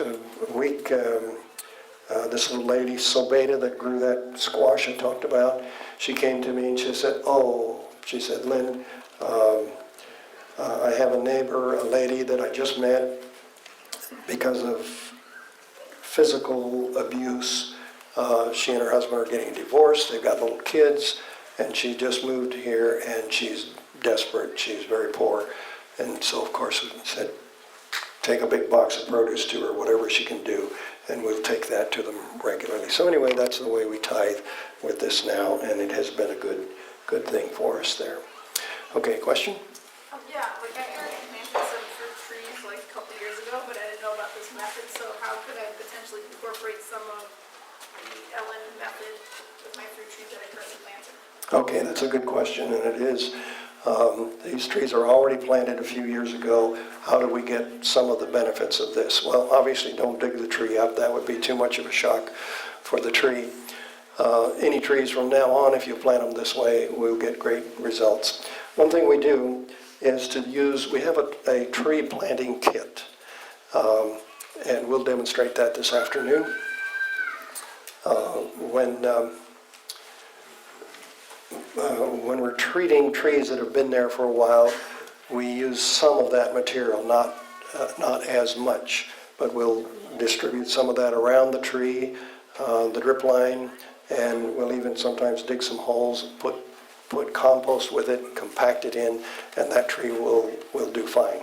week, this little lady, Sobeda, that grew that squash I talked about, she came to me and she said, Lynn, I have a neighbor, a lady that I just met because of physical abuse. She and her husband are getting divorced. They've got little kids, and she just moved here, and she's desperate. She's very poor. And so, of course, we said, take a big box of produce to her, whatever she can do, and we'll take that to them regularly. So anyway, that's the way we tithe with this now, and it has been a good thing for us there. Okay, question?
Yeah, like I already planted some fruit trees like a couple years ago, but I didn't know about this method, so how could I potentially incorporate some of the Ellen method with my fruit trees that I currently planted?
Okay, that's a good question, and it is. These trees are already planted a few years ago. How do we get some of the benefits of this? Well, obviously don't dig the tree up. That would be too much of a shock for the tree. Any trees from now on, if you plant them this way, will get great results. One thing we do is we have a tree planting kit, and we'll demonstrate that this afternoon. When we're treating trees that have been there for a while, we use some of that material, not as much, but we'll distribute some of that around the tree, the drip line, and we'll even sometimes dig some holes, put compost with it, compact it in, and that tree will do fine.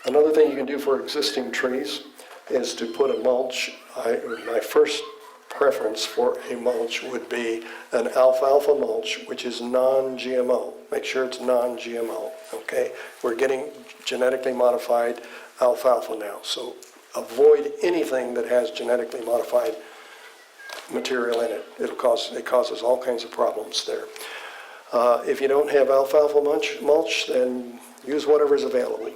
Another thing you can do for existing trees is to put a mulch. My first preference for a mulch would be an alfalfa mulch, which is non-GMO. Make sure it's non-GMO, okay? We're getting genetically modified alfalfa now, so avoid anything that has genetically modified material in it. It causes all kinds of problems there. If you don't have alfalfa mulch, then use whatever's available.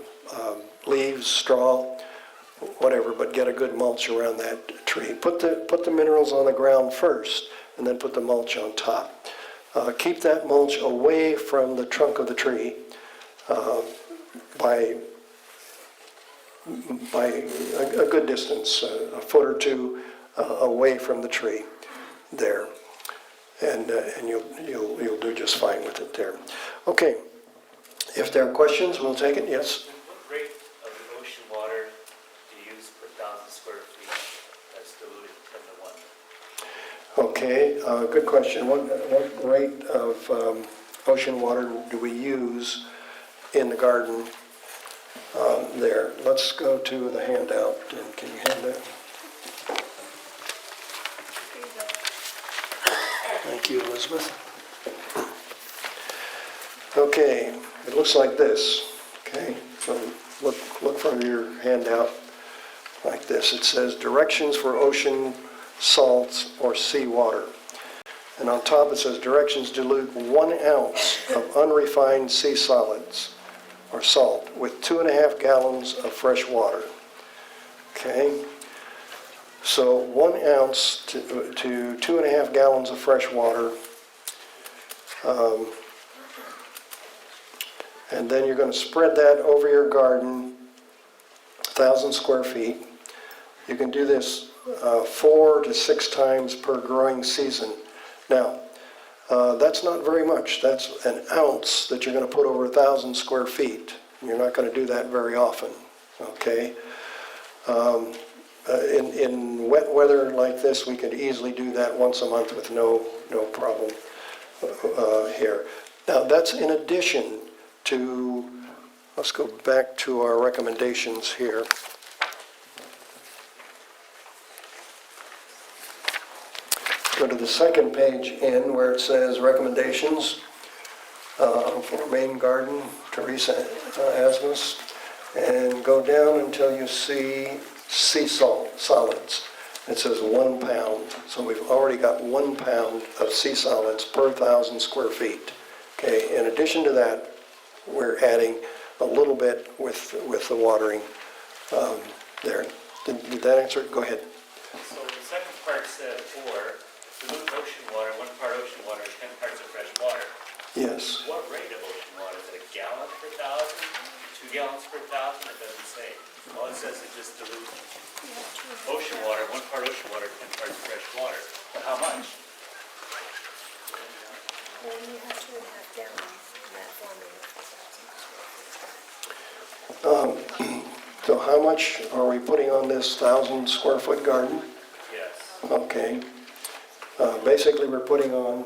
Leaves, straw, whatever, but get a good mulch around that tree. Put the minerals on the ground first, and then put the mulch on top. Keep that mulch away from the trunk of the tree by a good distance, a foot or two away from the tree there, and you'll do just fine with it there. Okay, if there are questions, we'll take it. Yes.
What rate of the ocean water do you use per 1,000 square feet that's diluted 10 to 1?
Okay, good question. What rate of ocean water do we use in the garden? there. Let's go to the handout, and can you hand that?
Here you go.
Thank you, Elizabeth. Okay, it looks like this, okay? So look from your handout like this. It says directions for ocean salts or seawater. And on top it says directions dilute 1 ounce of unrefined sea solids or salt with 2.5 gallons of fresh water. Okay? So 1 ounce to 2.5 gallons of fresh water. And then you're going to spread that over your garden, 1,000 square feet. You can do this 4 to 6 times per growing season. Now, that's not very much. That's an ounce that you're going to put over 1,000 square feet. You're not going to do that very often, okay? In wet weather like this, we could easily do that once a month with no problem here. Now, that's in addition to, let's go back to our recommendations here. Go to the second page in where it says recommendations for main garden, Teresa Asmus, and go down until you see sea salt solids. It says 1 pound. So we've already got 1 pound of sea solids per 1,000 square feet. Okay. In addition to that, we're adding a little bit with the watering there. Did that answer it? Go ahead.
So the second part said, or dilute ocean water, 1 part ocean water, 10 parts of fresh water.
Yes.
What rate of ocean water? Is it a gallon per 1,000? 2 gallons per 1,000? It doesn't say. All it says is just dilute ocean water, 1 part ocean water, 10 parts of fresh water. But how much?
Well, you have 2.5 gallons in that formula.
So how much are we putting on this 1,000 square foot garden?
Yes.
Okay. Basically, we're putting on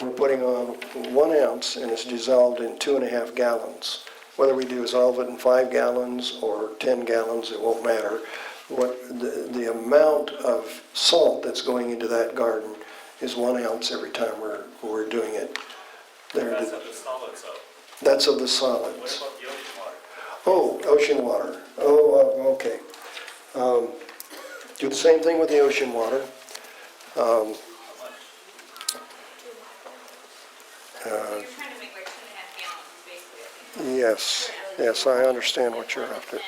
1 ounce, and it's dissolved in 2.5 gallons. Whether we dissolve it in 5 gallons or 10 gallons, it won't matter. What the amount of salt that's going into that garden is 1 ounce every time we're doing it.
That's of the solids, though.
That's of the
What
solids.
about the ocean water?
Oh, ocean water. Oh, okay. Do the same thing with the ocean water.
How much?
You're trying to make like 2.5 gallons, basically.
Yes, I understand what you're after.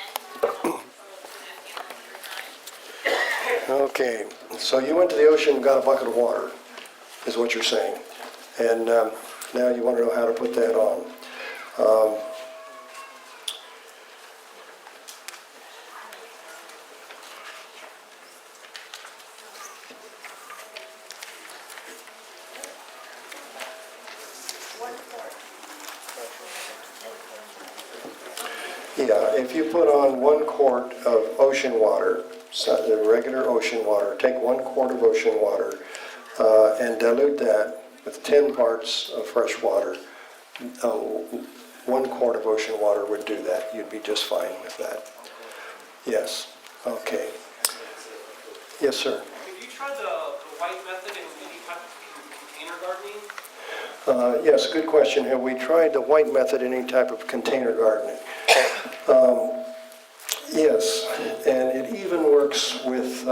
Okay, so you went to the ocean and got a bucket of water, is what you're saying. And now you want to know how to put that on. Yeah, if you put on 1 quart of ocean water, the regular ocean water, take 1 quart of ocean water and dilute that with 10 parts of fresh water. 1 quart of ocean water would do that. You'd be just fine with that. Yes, okay. Yes, sir.
Have you tried the white method in any type of container gardening?
Yes, good question. Have we tried the white method in any type of container gardening? Yes, and it even works with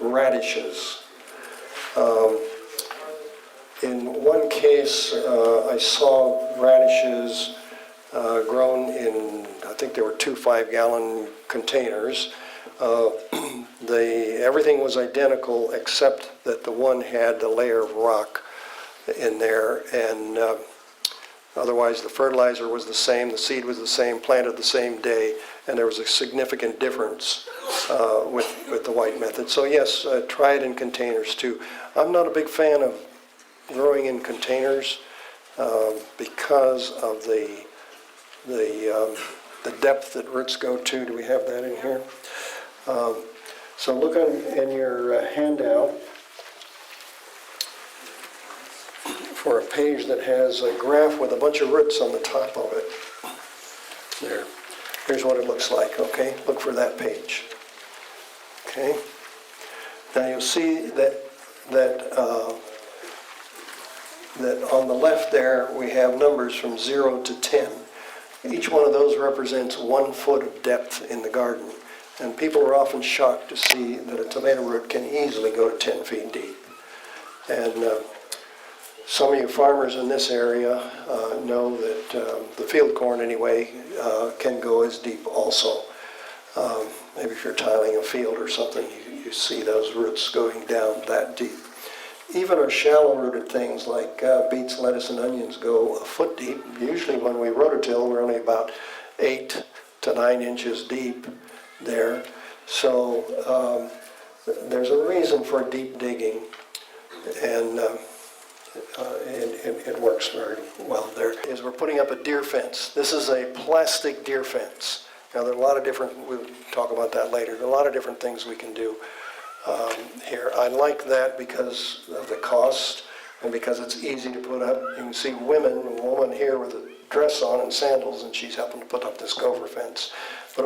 radishes. In one case, I saw radishes grown in, I think they were 2 5-gallon containers. Everything was identical except that the one had the layer of rock in there, and otherwise the fertilizer was the same, the seed was the same, planted the same day, and there was a significant difference with the white method. So yes, try it in containers too. I'm not a big fan of growing in containers because of the depth that roots go to. Do we have that in here? So look in your handout for a page that has a graph with a bunch of roots on the top of it. there. Here's what it looks like, okay? Look for that page. Okay? Now you'll see that on the left there, we have numbers from 0 to 10. Each one of those represents 1 foot of depth in the garden. And people are often shocked to see that a tomato root can easily go to 10 feet deep. And some of you farmers in this area know that the field corn anyway can go as deep also. Maybe if you're tiling a field or something, you see those roots going down that deep. Even our shallow-rooted things like beets, lettuce, and onions go a foot deep. Usually when we rototill, we're only about 8 to 9 inches deep there. So there's a reason for deep digging, and it works very well there. Is we're putting up a deer fence. This is a plastic deer fence. Now there are a lot of different, we'll talk about that later, there are a lot of different things we can do here. I like that because of the cost and because it's easy to put up. You can see a woman here with a dress on and sandals, and she's helping to put up this gopher fence. But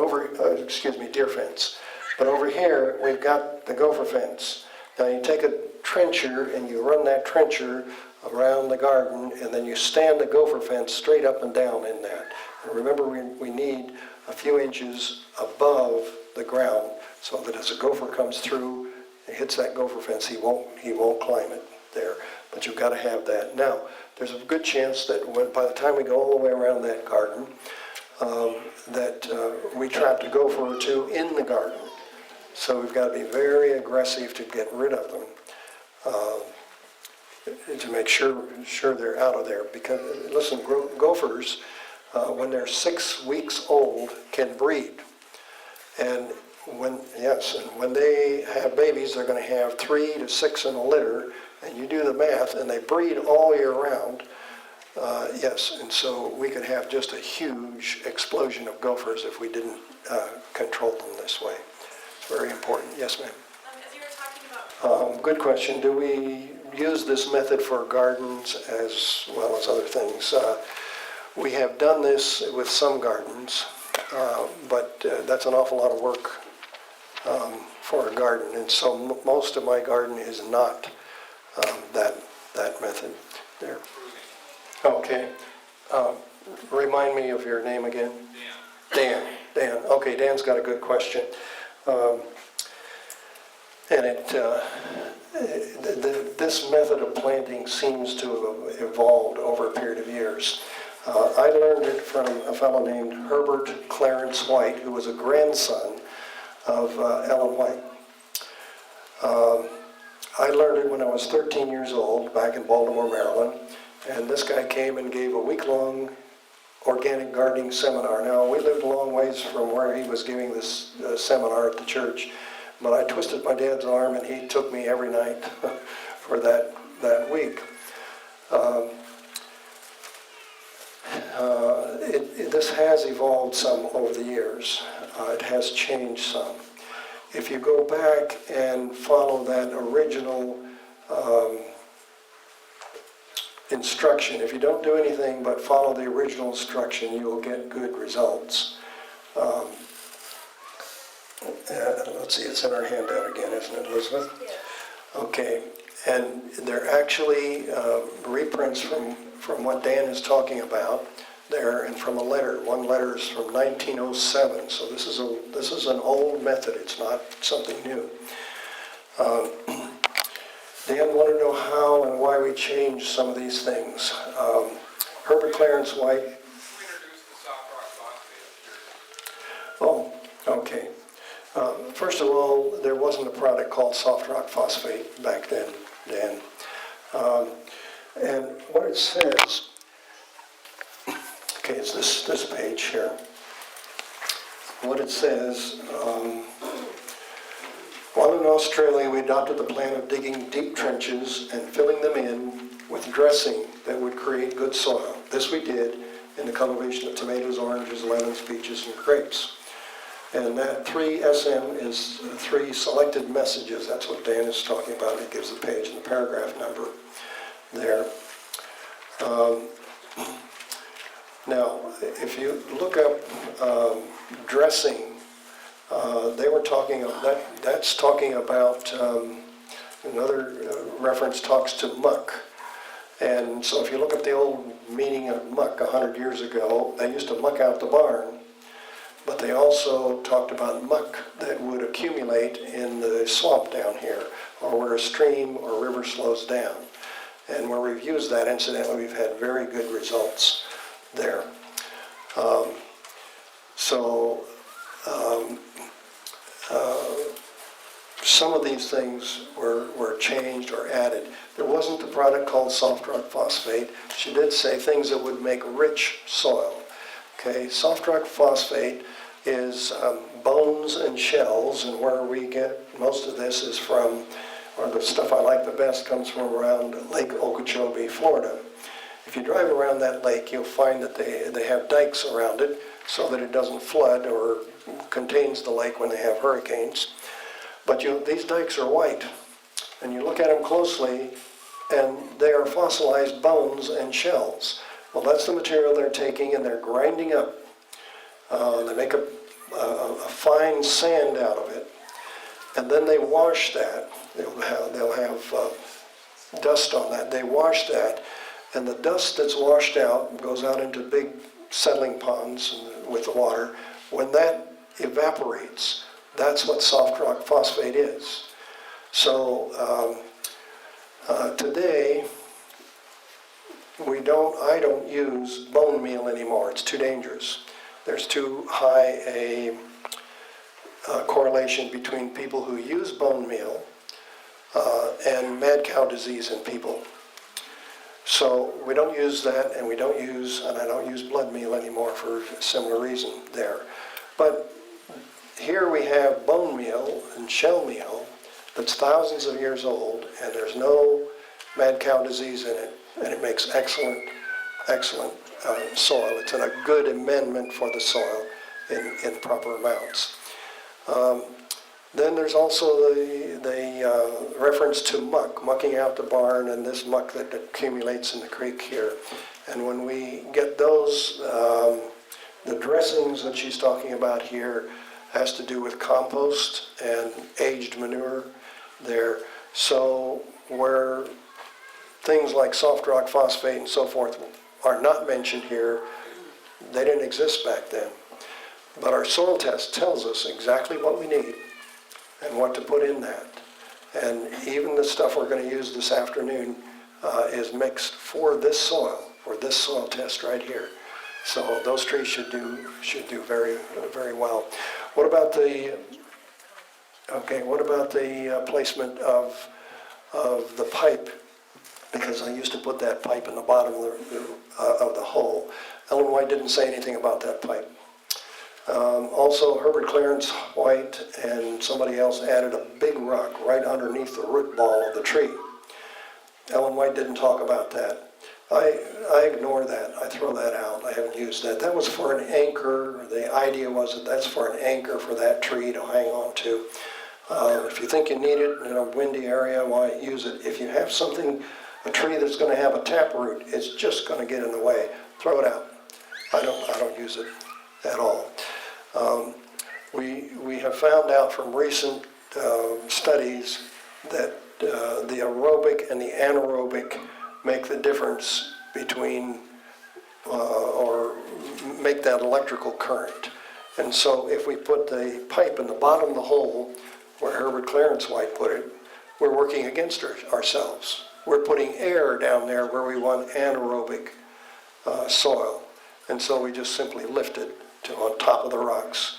deer fence. But over here, we've got the gopher fence. Now you take a trencher and you run that trencher around the garden, and then you stand the gopher fence straight up and down in that. And remember, we need a few inches above the ground so that as a gopher comes through and hits that gopher fence, he won't climb it there. But you've got to have that. Now, there's a good chance that by the time we go all the way around that garden, we trapped a gopher or two in the garden. So we've got to be very aggressive to get rid of them, to make sure they're out of there. Because, listen, gophers, when they're 6 weeks old, can breed. And when they have babies, they're going to have 3 to 6 in a litter, and you do the math, and they breed all year round. And so we could have just a huge explosion of gophers if we didn't control them this way. It's very important. Yes, ma'am?
As you were talking about...
Good question. Do we use this method for gardens as well as other things? We have done this with some gardens, but that's an awful lot of work for a garden. And so most of my garden is not that method there. Okay. Remind me of your name again. Dan. Okay, Dan's got a good question. This method of planting seems to have evolved over a period of years. I learned it from a fellow named Herbert Clarence White, who was a grandson of Ellen White. I learned it when I was 13 years old, back in Baltimore, Maryland. And this guy came and gave a week-long organic gardening seminar. Now, we lived a long ways from where he was giving this seminar at the church, but I twisted my dad's arm and he took me every night for that week. This has evolved some over the years. It has changed some. If you go back and follow that original instruction, if you don't do anything but follow the original instruction, you will get good results. Let's see, it's in our handout again, isn't it, Elizabeth? Yeah. Okay, and they're actually reprints from what Dan is talking about there, and from a letter. One letter is from 1907, so this is an old method. It's not something new. Dan wanted to know how and why we changed some of these things. Herbert Clarence White.
Who introduced the soft rock phosphate?
Oh, okay. First of all, there wasn't a product called soft rock phosphate back then, Dan. And what it says, okay, it's this page here. What it says, while in Australia, we adopted the plan of digging deep trenches and filling them in with dressing that would create good soil. This we did in the cultivation of tomatoes, oranges, lemons, peaches, and grapes. And that 3SM is 3 selected messages. That's what Dan is talking about. It gives the page and the paragraph number there. Now, if you look up dressing, they were talking, that's talking about, another reference talks to muck. And so if you look up the old meaning of muck 100 years ago, they used to muck out the barn, but they also talked about muck that would accumulate in the swamp down here, or where a stream or river slows down. And where we've used that, incidentally, we've had very good results there. Some of these things were changed or added. There wasn't the product called soft rock phosphate. She did say things that would make rich soil. Okay, soft rock phosphate is bones and shells, and where we get most of this is from, or the stuff I like the best comes from around Lake Okeechobee, Florida. If you drive around that lake, you'll find that they have dikes around it so that it doesn't flood or contains the lake when they have hurricanes. But these dikes are white, and you look at them closely, and they are fossilized bones and shells. Well, that's the material they're taking and they're grinding up. They make a fine sand out of it, and then they wash that. They'll have dust on that. They wash that, and the dust that's washed out goes out into big settling ponds with the water. When that evaporates, that's what soft rock phosphate is. So today, I don't use bone meal anymore. It's too dangerous. There's too high a correlation between people who use bone meal and mad cow disease in people. So we don't use that, and I don't use blood meal anymore for a similar reason there. But here we have bone meal and shell meal that's thousands of years old, and there's no mad cow disease in it, and it makes excellent soil. It's a good amendment for the soil in proper amounts. Then there's also the reference to mucking out the barn, and this muck that accumulates in the creek here. And when we get those, the dressings that she's talking about here has to do with compost and aged manure there. So where things like soft rock phosphate and so forth are not mentioned here, they didn't exist back then. But our soil test tells us exactly what we need and what to put in that. And even the stuff we're going to use this afternoon is mixed for this soil test right here. So those trees should do very, very well. What about the placement of the pipe? Because I used to put that pipe in the bottom of the hole. Ellen White didn't say anything about that pipe. Also, Herbert Clarence White and somebody else added a big rock right underneath the root ball of the tree. Ellen White didn't talk about that. I ignore that. I throw that out. I haven't used that. That was for an anchor. The idea was that that's for an anchor for that tree to hang on to. If you think you need it in a windy area, why use it? If you have a tree that's going to have a taproot, it's just going to get in the way. Throw it out. I don't use it at all. We have found out from recent studies that the aerobic and the anaerobic make the difference between or make that electrical current. And so if we put the pipe in the bottom of the hole where Herbert Clarence White put it, we're working against ourselves. We're putting air down there where we want anaerobic soil. And so we just simply lift it to on top of the rocks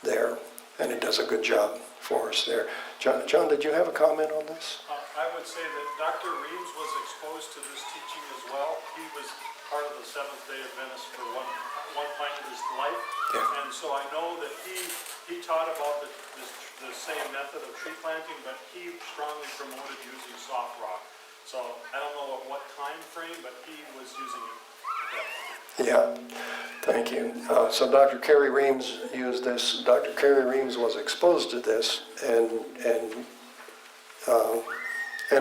there, and it does a good job for us there. John, did you have a comment on this?
I would say that Dr. Reeves was exposed to this teaching as well. He was part of the Seventh-day Adventist for one point in his life. Yeah. And so I know that he taught about the same method of tree planting, but he strongly promoted using soft rock. So I don't know at what time frame, but he was using it.
Yeah, thank you. So Dr. Kerry Reeves used this. Dr. Kerry Reeves was exposed to this and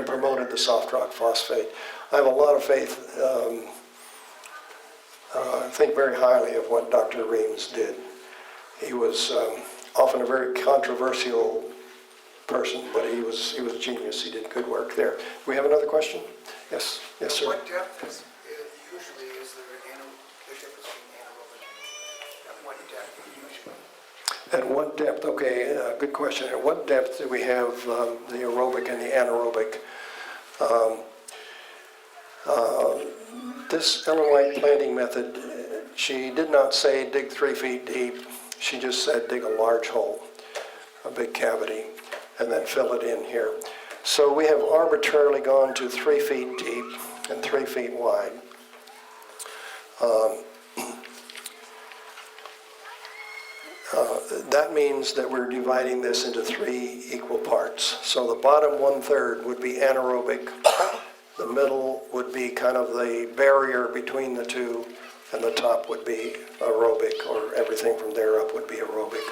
promoted the soft rock phosphate. I have a lot of faith think very highly of what Dr. Reams did. He was often a very controversial person, but he was a genius. He did good work there. Do we have another question? Yes, yes, sir.
What depth usually is there the difference between anaerobic and at what depth usually?
At what depth? Okay, good question. At what depth do we have the aerobic and the anaerobic? This Ellen White planting method, she did not say dig 3 feet deep. She just said dig a large hole, a big cavity, and then fill it in here. So we have arbitrarily gone to 3 feet deep and 3 feet wide. That means that we're dividing this into 3 equal parts. So the bottom 1/3 would be anaerobic, the middle would be kind of the barrier between the two, and the top would be aerobic, or everything from there up would be aerobic.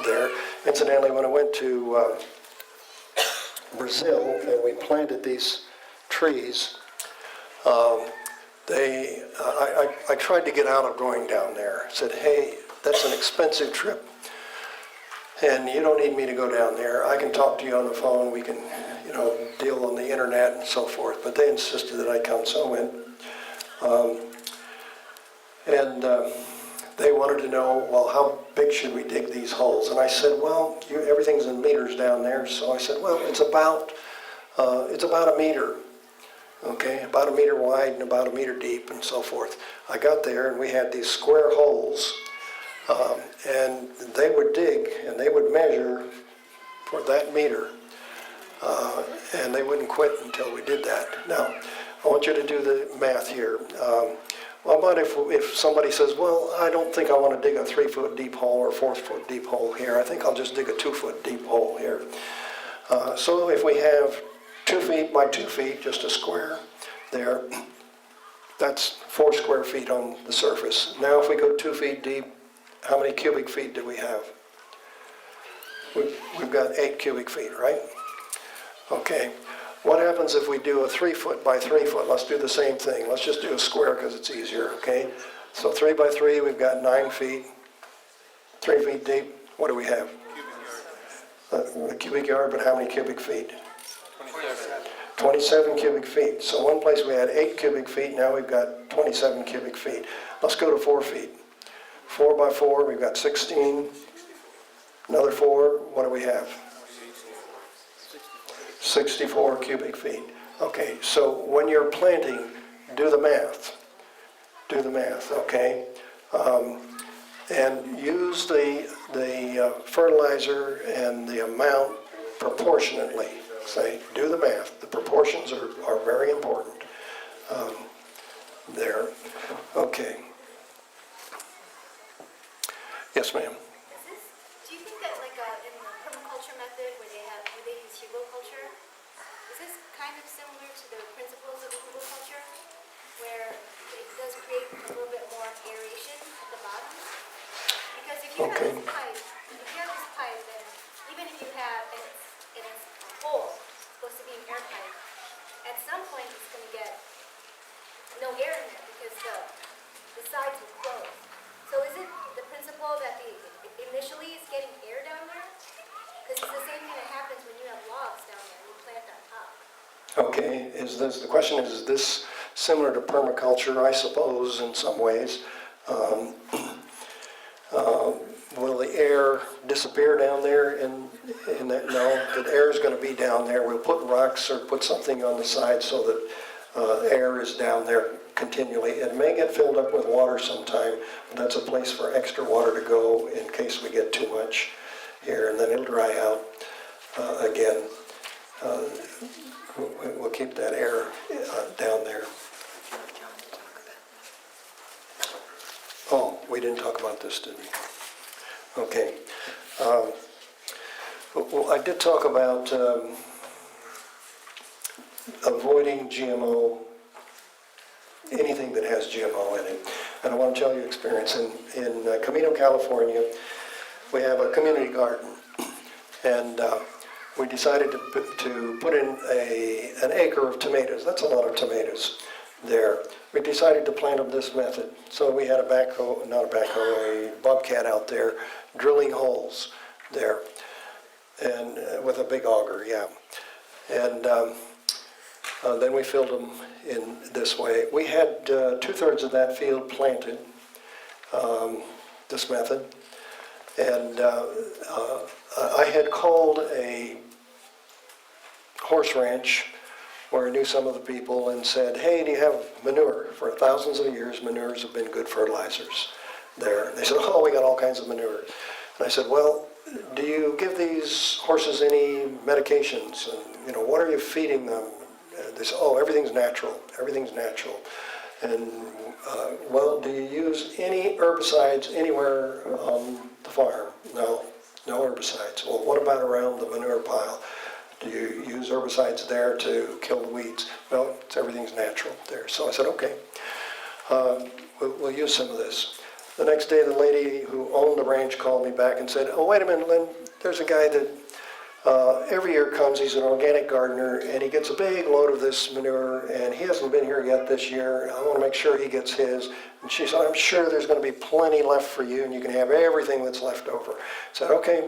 There. Incidentally, when I went to Brazil and we planted these trees, I tried to get out of going down there. I said, hey, that's an expensive trip, and you don't need me to go down there. I can talk to you on the phone. We can, deal on the internet and so forth. But they insisted that I come, so I went. They wanted to know, well, how big should we dig these holes? And I said, well, everything's in meters down there. So I said, well, it's about a meter. Okay, about a meter wide and about a meter deep and so forth. I got there and we had these square holes, and they would dig and they would measure for that meter, and they wouldn't quit until we did that. Now, I want you to do the math here. Well, but if somebody says, well, I don't think I want to dig a 3-foot deep hole or 4-foot deep hole here, I think I'll just dig a 2-foot deep hole here. So if we have 2 feet by 2 feet, just a square there, that's 4 square feet on the surface. Now if we go 2 feet deep, how many cubic feet do we have? We've got 8 cubic feet, right? Okay. What happens if we do a 3-foot by 3-foot? Let's do the same thing. Let's just do a square because it's easier, okay? So 3 by 3, we've got 9 feet. 3 feet deep, what do we have? The cubic yard, but how many cubic feet? 27 cubic feet. So one place we had 8 cubic feet, now we've got 27 cubic feet. Let's go to 4 feet. 4 by 4, we've got 16. Another 4, what do we have? 64 cubic feet. Okay, so when you're planting, do the math. Do the math, okay? And use the fertilizer and the amount proportionately. Say, do the math. The proportions are very important. There. Okay. Yes, ma'am.
Do you think that in the permaculture method where they use hugelculture, is this kind of similar to the principles of the hugelculture, where it does create a little bit more aeration at the bottom? Because if you have this pipe, then even if you have, and it's a hole, it's supposed to be an air pipe, at some point it's going to get no air in there because the sides will close. So is it the principle that initially it's getting air down there? Because it's the same thing that happens when you have logs down there, you plant on top.
Okay, the question is this similar to permaculture? I suppose in some ways. Will the air disappear down there in that? No, the air is going to be down there. We'll put rocks or put something on the side so that air is down there continually. It may get filled up with water sometime, but that's a place for extra water to go in case we get too much here, and then it'll dry out again. We'll keep that air down there. Oh, we didn't talk about this, did we? Okay. Well, I did talk about avoiding GMO, anything that has GMO in it. And I want to tell you experience. In Camino, California, we have a community garden. And we decided to put in an acre of tomatoes. That's a lot of tomatoes. there. We decided to plant them this method. So we had a backhoe, not a backhoe, a bobcat out there drilling holes there, and with a big auger, yeah. And then we filled them in this way. We had 2/3 of that field planted, this method, and I had called a horse ranch where I knew some of the people and said, hey, do you have manure? For thousands of years, manures have been good fertilizers there. And they said, oh, we got all kinds of manure. And I said, well, do you give these horses any medications? And, you know, what are you feeding them? And they said, oh, everything's natural. Everything's natural. And, well, do you use any herbicides anywhere on the farm? No, no herbicides. Well, what about around the manure pile? Do you use herbicides there to kill the weeds? No, everything's natural there. So I said, okay, we'll use some of this. The next day, the lady who owned the ranch called me back and said, oh, wait a minute, Lynn, there's a guy that every year comes, he's an organic gardener, and he gets a big load of this manure, and he hasn't been here yet this year. I want to make sure he gets his. And she said, I'm sure there's going to be plenty left for you, and you can have everything that's left over. I said, okay,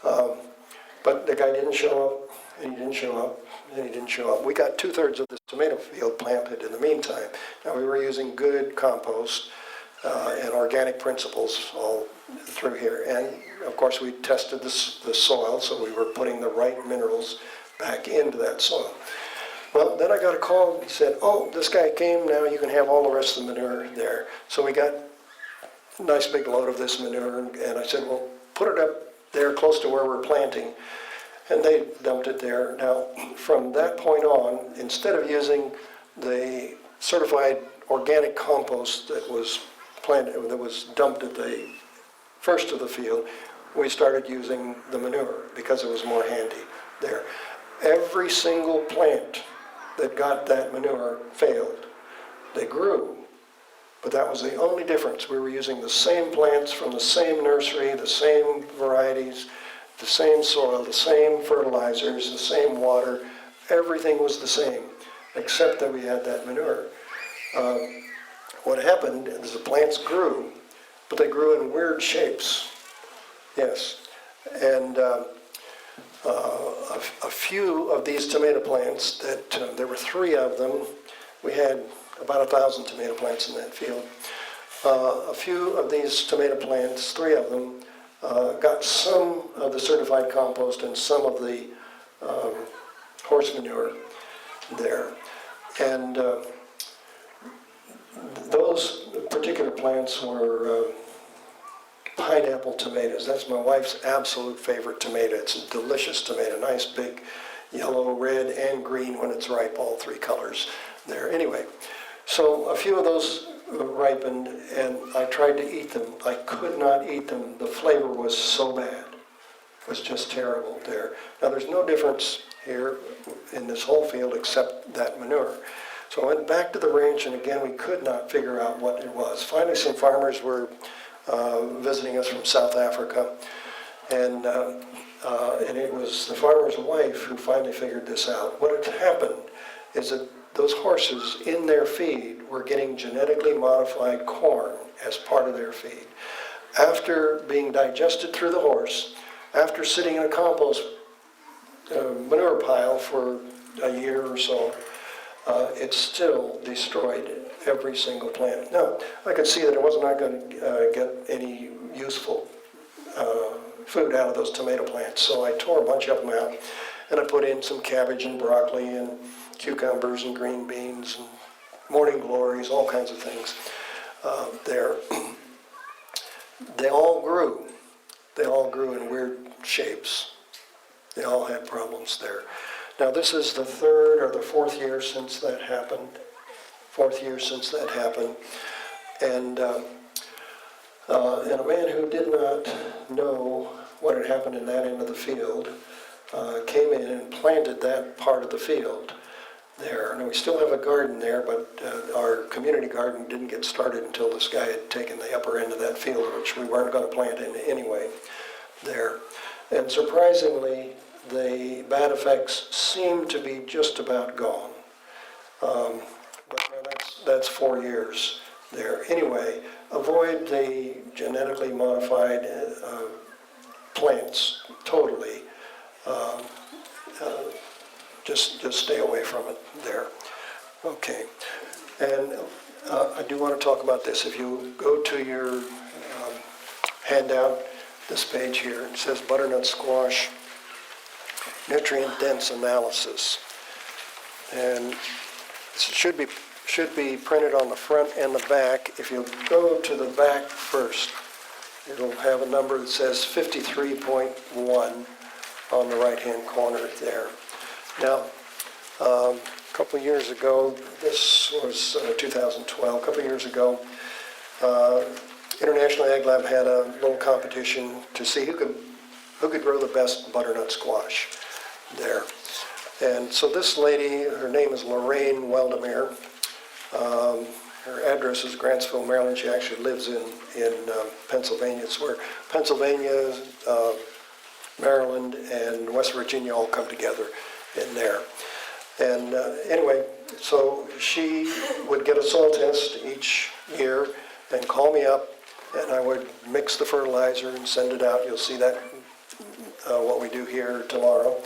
but the guy didn't show up. And he didn't show up, and he didn't show up. We got 2/3 of this tomato field planted in the meantime. Now, we were using good compost and organic principles all through here. And, of course, we tested the soil, so we were putting the right minerals back into that soil. Well, then I got a call and he said, oh, this guy came, now you can have all the rest of the manure there. So we got a nice big load of this manure, and I said, well, put it up there close to where we're planting. And they dumped it there. Now, from that point on, instead of using the certified organic compost that was planted, that was dumped at the first of the field, we started using the manure because it was more handy there. Every single plant that got that manure failed. They grew, but that was the only difference. We were using the same plants from the same nursery, the same varieties, the same soil, the same fertilizers, the same water. Everything was the same, except that we had that manure. What happened is the plants grew, but they grew in weird shapes. Yes. And a few of these tomato plants, there were 3 of them. We had about 1,000 tomato plants in that field. A few of these tomato plants, 3 of them, got some of the certified compost and some of the horse manure there. And those particular plants were pineapple tomatoes. That's my wife's absolute favorite tomato. It's a delicious tomato, nice big yellow, red, and green when it's ripe, all 3 colors there. Anyway, so a few of those ripened, and I tried to eat them. I could not eat them. The flavor was so bad. It was just terrible there. Now, there's no difference here in this whole field except that manure. So I went back to the ranch, and again, we could not figure out what it was. Finally, some farmers were visiting us from South Africa, and it was the farmer's wife who finally figured this out. What had happened is that those horses in their feed were getting genetically modified corn as part of their feed. After being digested through the horse, after sitting in a compost manure pile for a year or so, it still destroyed every single plant. Now, I could see that I was not going to get any useful food out of those tomato plants, so I tore a bunch of them out, and I put in some cabbage and broccoli and cucumbers and green beans and morning glories, all kinds of things there. They all grew. They all grew in weird shapes. They all had problems there. Now, this is the 3rd or the 4th year since that happened. 4th year since that happened. And a man who did not know what had happened in that end of the field came in and planted that part of the field there. And we still have a garden there, but our community garden didn't get started until this guy had taken the upper end of that field, which we weren't going to plant in anyway there. And surprisingly, the bad effects seem to be just about gone. But that's 4 years there. Anyway, avoid the genetically modified plants totally. Just stay away from it there. Okay. And I do want to talk about this. If you go to your handout, this page here, it says butternut squash nutrient dense analysis. And this should be printed on the front and the back. If you go to the back first, it'll have a number that says 53.1 on the right-hand corner there. Now, a couple of years ago, this was 2012, a couple of years ago, International Ag Lab had a little competition to see who could grow the best butternut squash there. And so this lady, her name is Lorraine Weldemere. Her address is Grantsville, Maryland. She actually lives in Pennsylvania. It's where Pennsylvania, Maryland, and West Virginia all come together in there. And anyway, so she would get a soil test each year and call me up, and I would mix the fertilizer and send it out. You'll see that, what we do here tomorrow.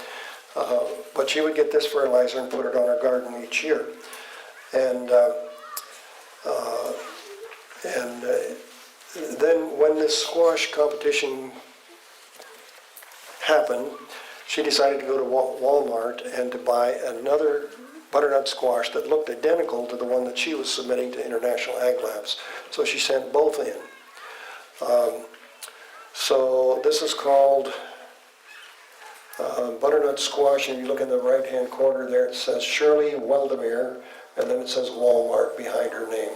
But she would get this fertilizer and put it on her garden each year. And then when this squash competition happened, she decided to go to Walmart and to buy another butternut squash that looked identical to the one that she was submitting to International Ag Labs. So she sent both in. So this is called butternut squash, and you look in the right-hand corner there, it says Shirley Weldemere, and then it says Walmart behind her name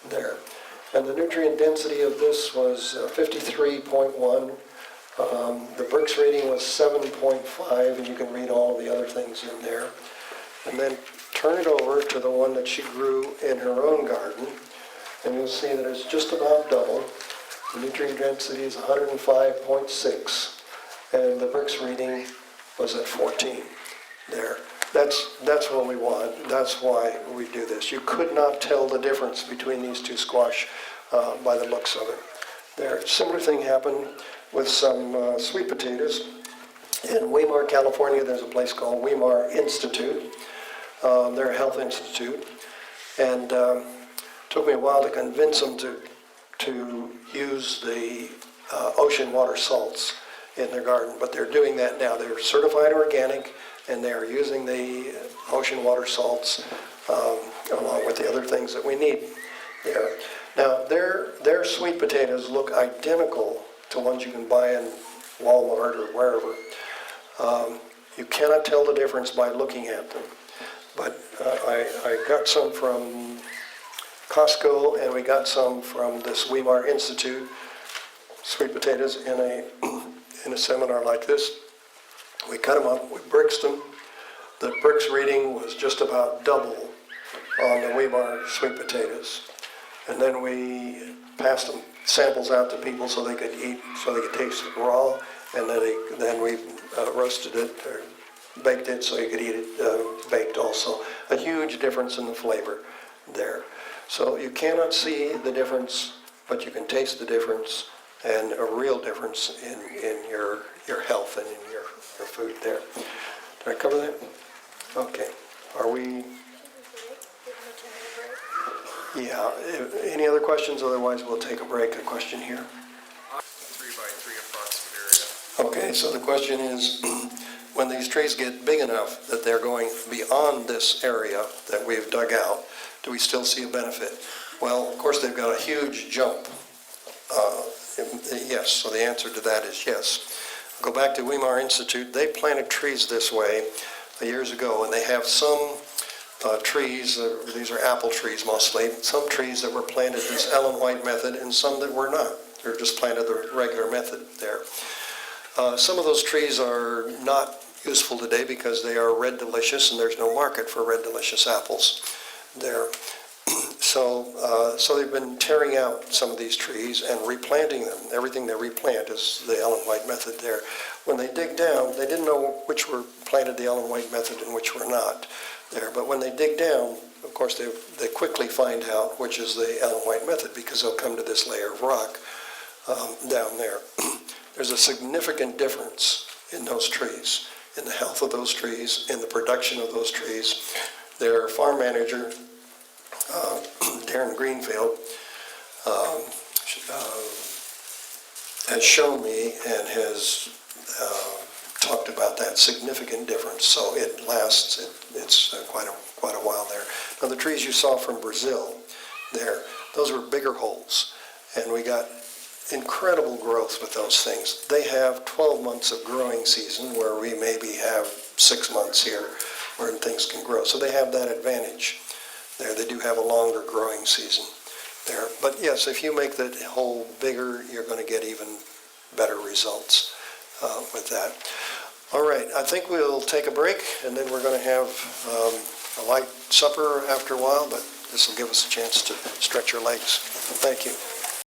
there. And the nutrient density of this was 53.1. The Brix rating was 7.5, and you can read all of the other things in there. And then turn it over to the one that she grew in her own garden, and you'll see that it's just about double. The nutrient density is 105.6, and the Brix reading was at 14 there. That's what we want. That's why we do this. You could not tell the difference between these two squash by the looks of it. There, similar thing happened with some sweet potatoes. In Weimar, California, there's a place called Weimar Institute. They're a health institute. And it took me a while to convince them to use the ocean water salts in their garden. But they're doing that now. They're certified organic, and they are using the ocean water salts along with the other things that we need there. Now, their sweet potatoes look identical to ones you can buy in Walmart or wherever. You cannot tell the difference by looking at them. But I got some from Costco, and we got some from this Weimar Institute, sweet potatoes in a seminar like this. We cut them up, we Brixed them. The Brix reading was just about double on the Weimar sweet potatoes. And then we passed them samples out to people so they could eat, so they could taste it raw, and then we roasted it or baked it so you could eat it baked also. A huge difference in the flavor there. So you cannot see the difference, but you can taste the difference, and a real difference in your health and in your food there. Did I cover that? Okay. Are we? Yeah. Any other questions? Otherwise, we'll take a break. A question here.
3 by 3 approximate area.
Okay, so the question is, when these trees get big enough that they're going beyond this area that we've dug out, do we still see a benefit? Well, of course, they've got a huge jump. Yes, so the answer to that is yes. Go back to Weimar Institute. They planted trees this way years ago, and they have some trees, these are apple trees mostly, some trees that were planted this Ellen White method and some that were not. They're just planted the regular method there. Some of those trees are not useful today because they are red delicious, and there's no market for red delicious apples there. So they've been tearing out some of these trees and replanting them. Everything they replant is the Ellen White method there. When they dig down, they didn't know which were planted the Ellen White method and which were not there. But when they dig down, of course, they quickly find out which is the Ellen White method because they'll come to this layer of rock down there. There's a significant difference in those trees, in the health of those trees, in the production of those trees. Their farm manager, Darren Greenfield, has shown me and has talked about that significant difference. So it lasts, it's quite a while there. Now the trees you saw from Brazil there, those were bigger holes, and we got incredible growth with those things. They have 12 months of growing season where we maybe have 6 months here where things can grow. So they have that advantage there. They do have a longer growing season there. But yes, if you make the hole bigger, you're going to get even better results with that. All right, I think we'll take a break, and then we're going to have a light supper after a while, but this will give us a chance to stretch our legs. Thank you.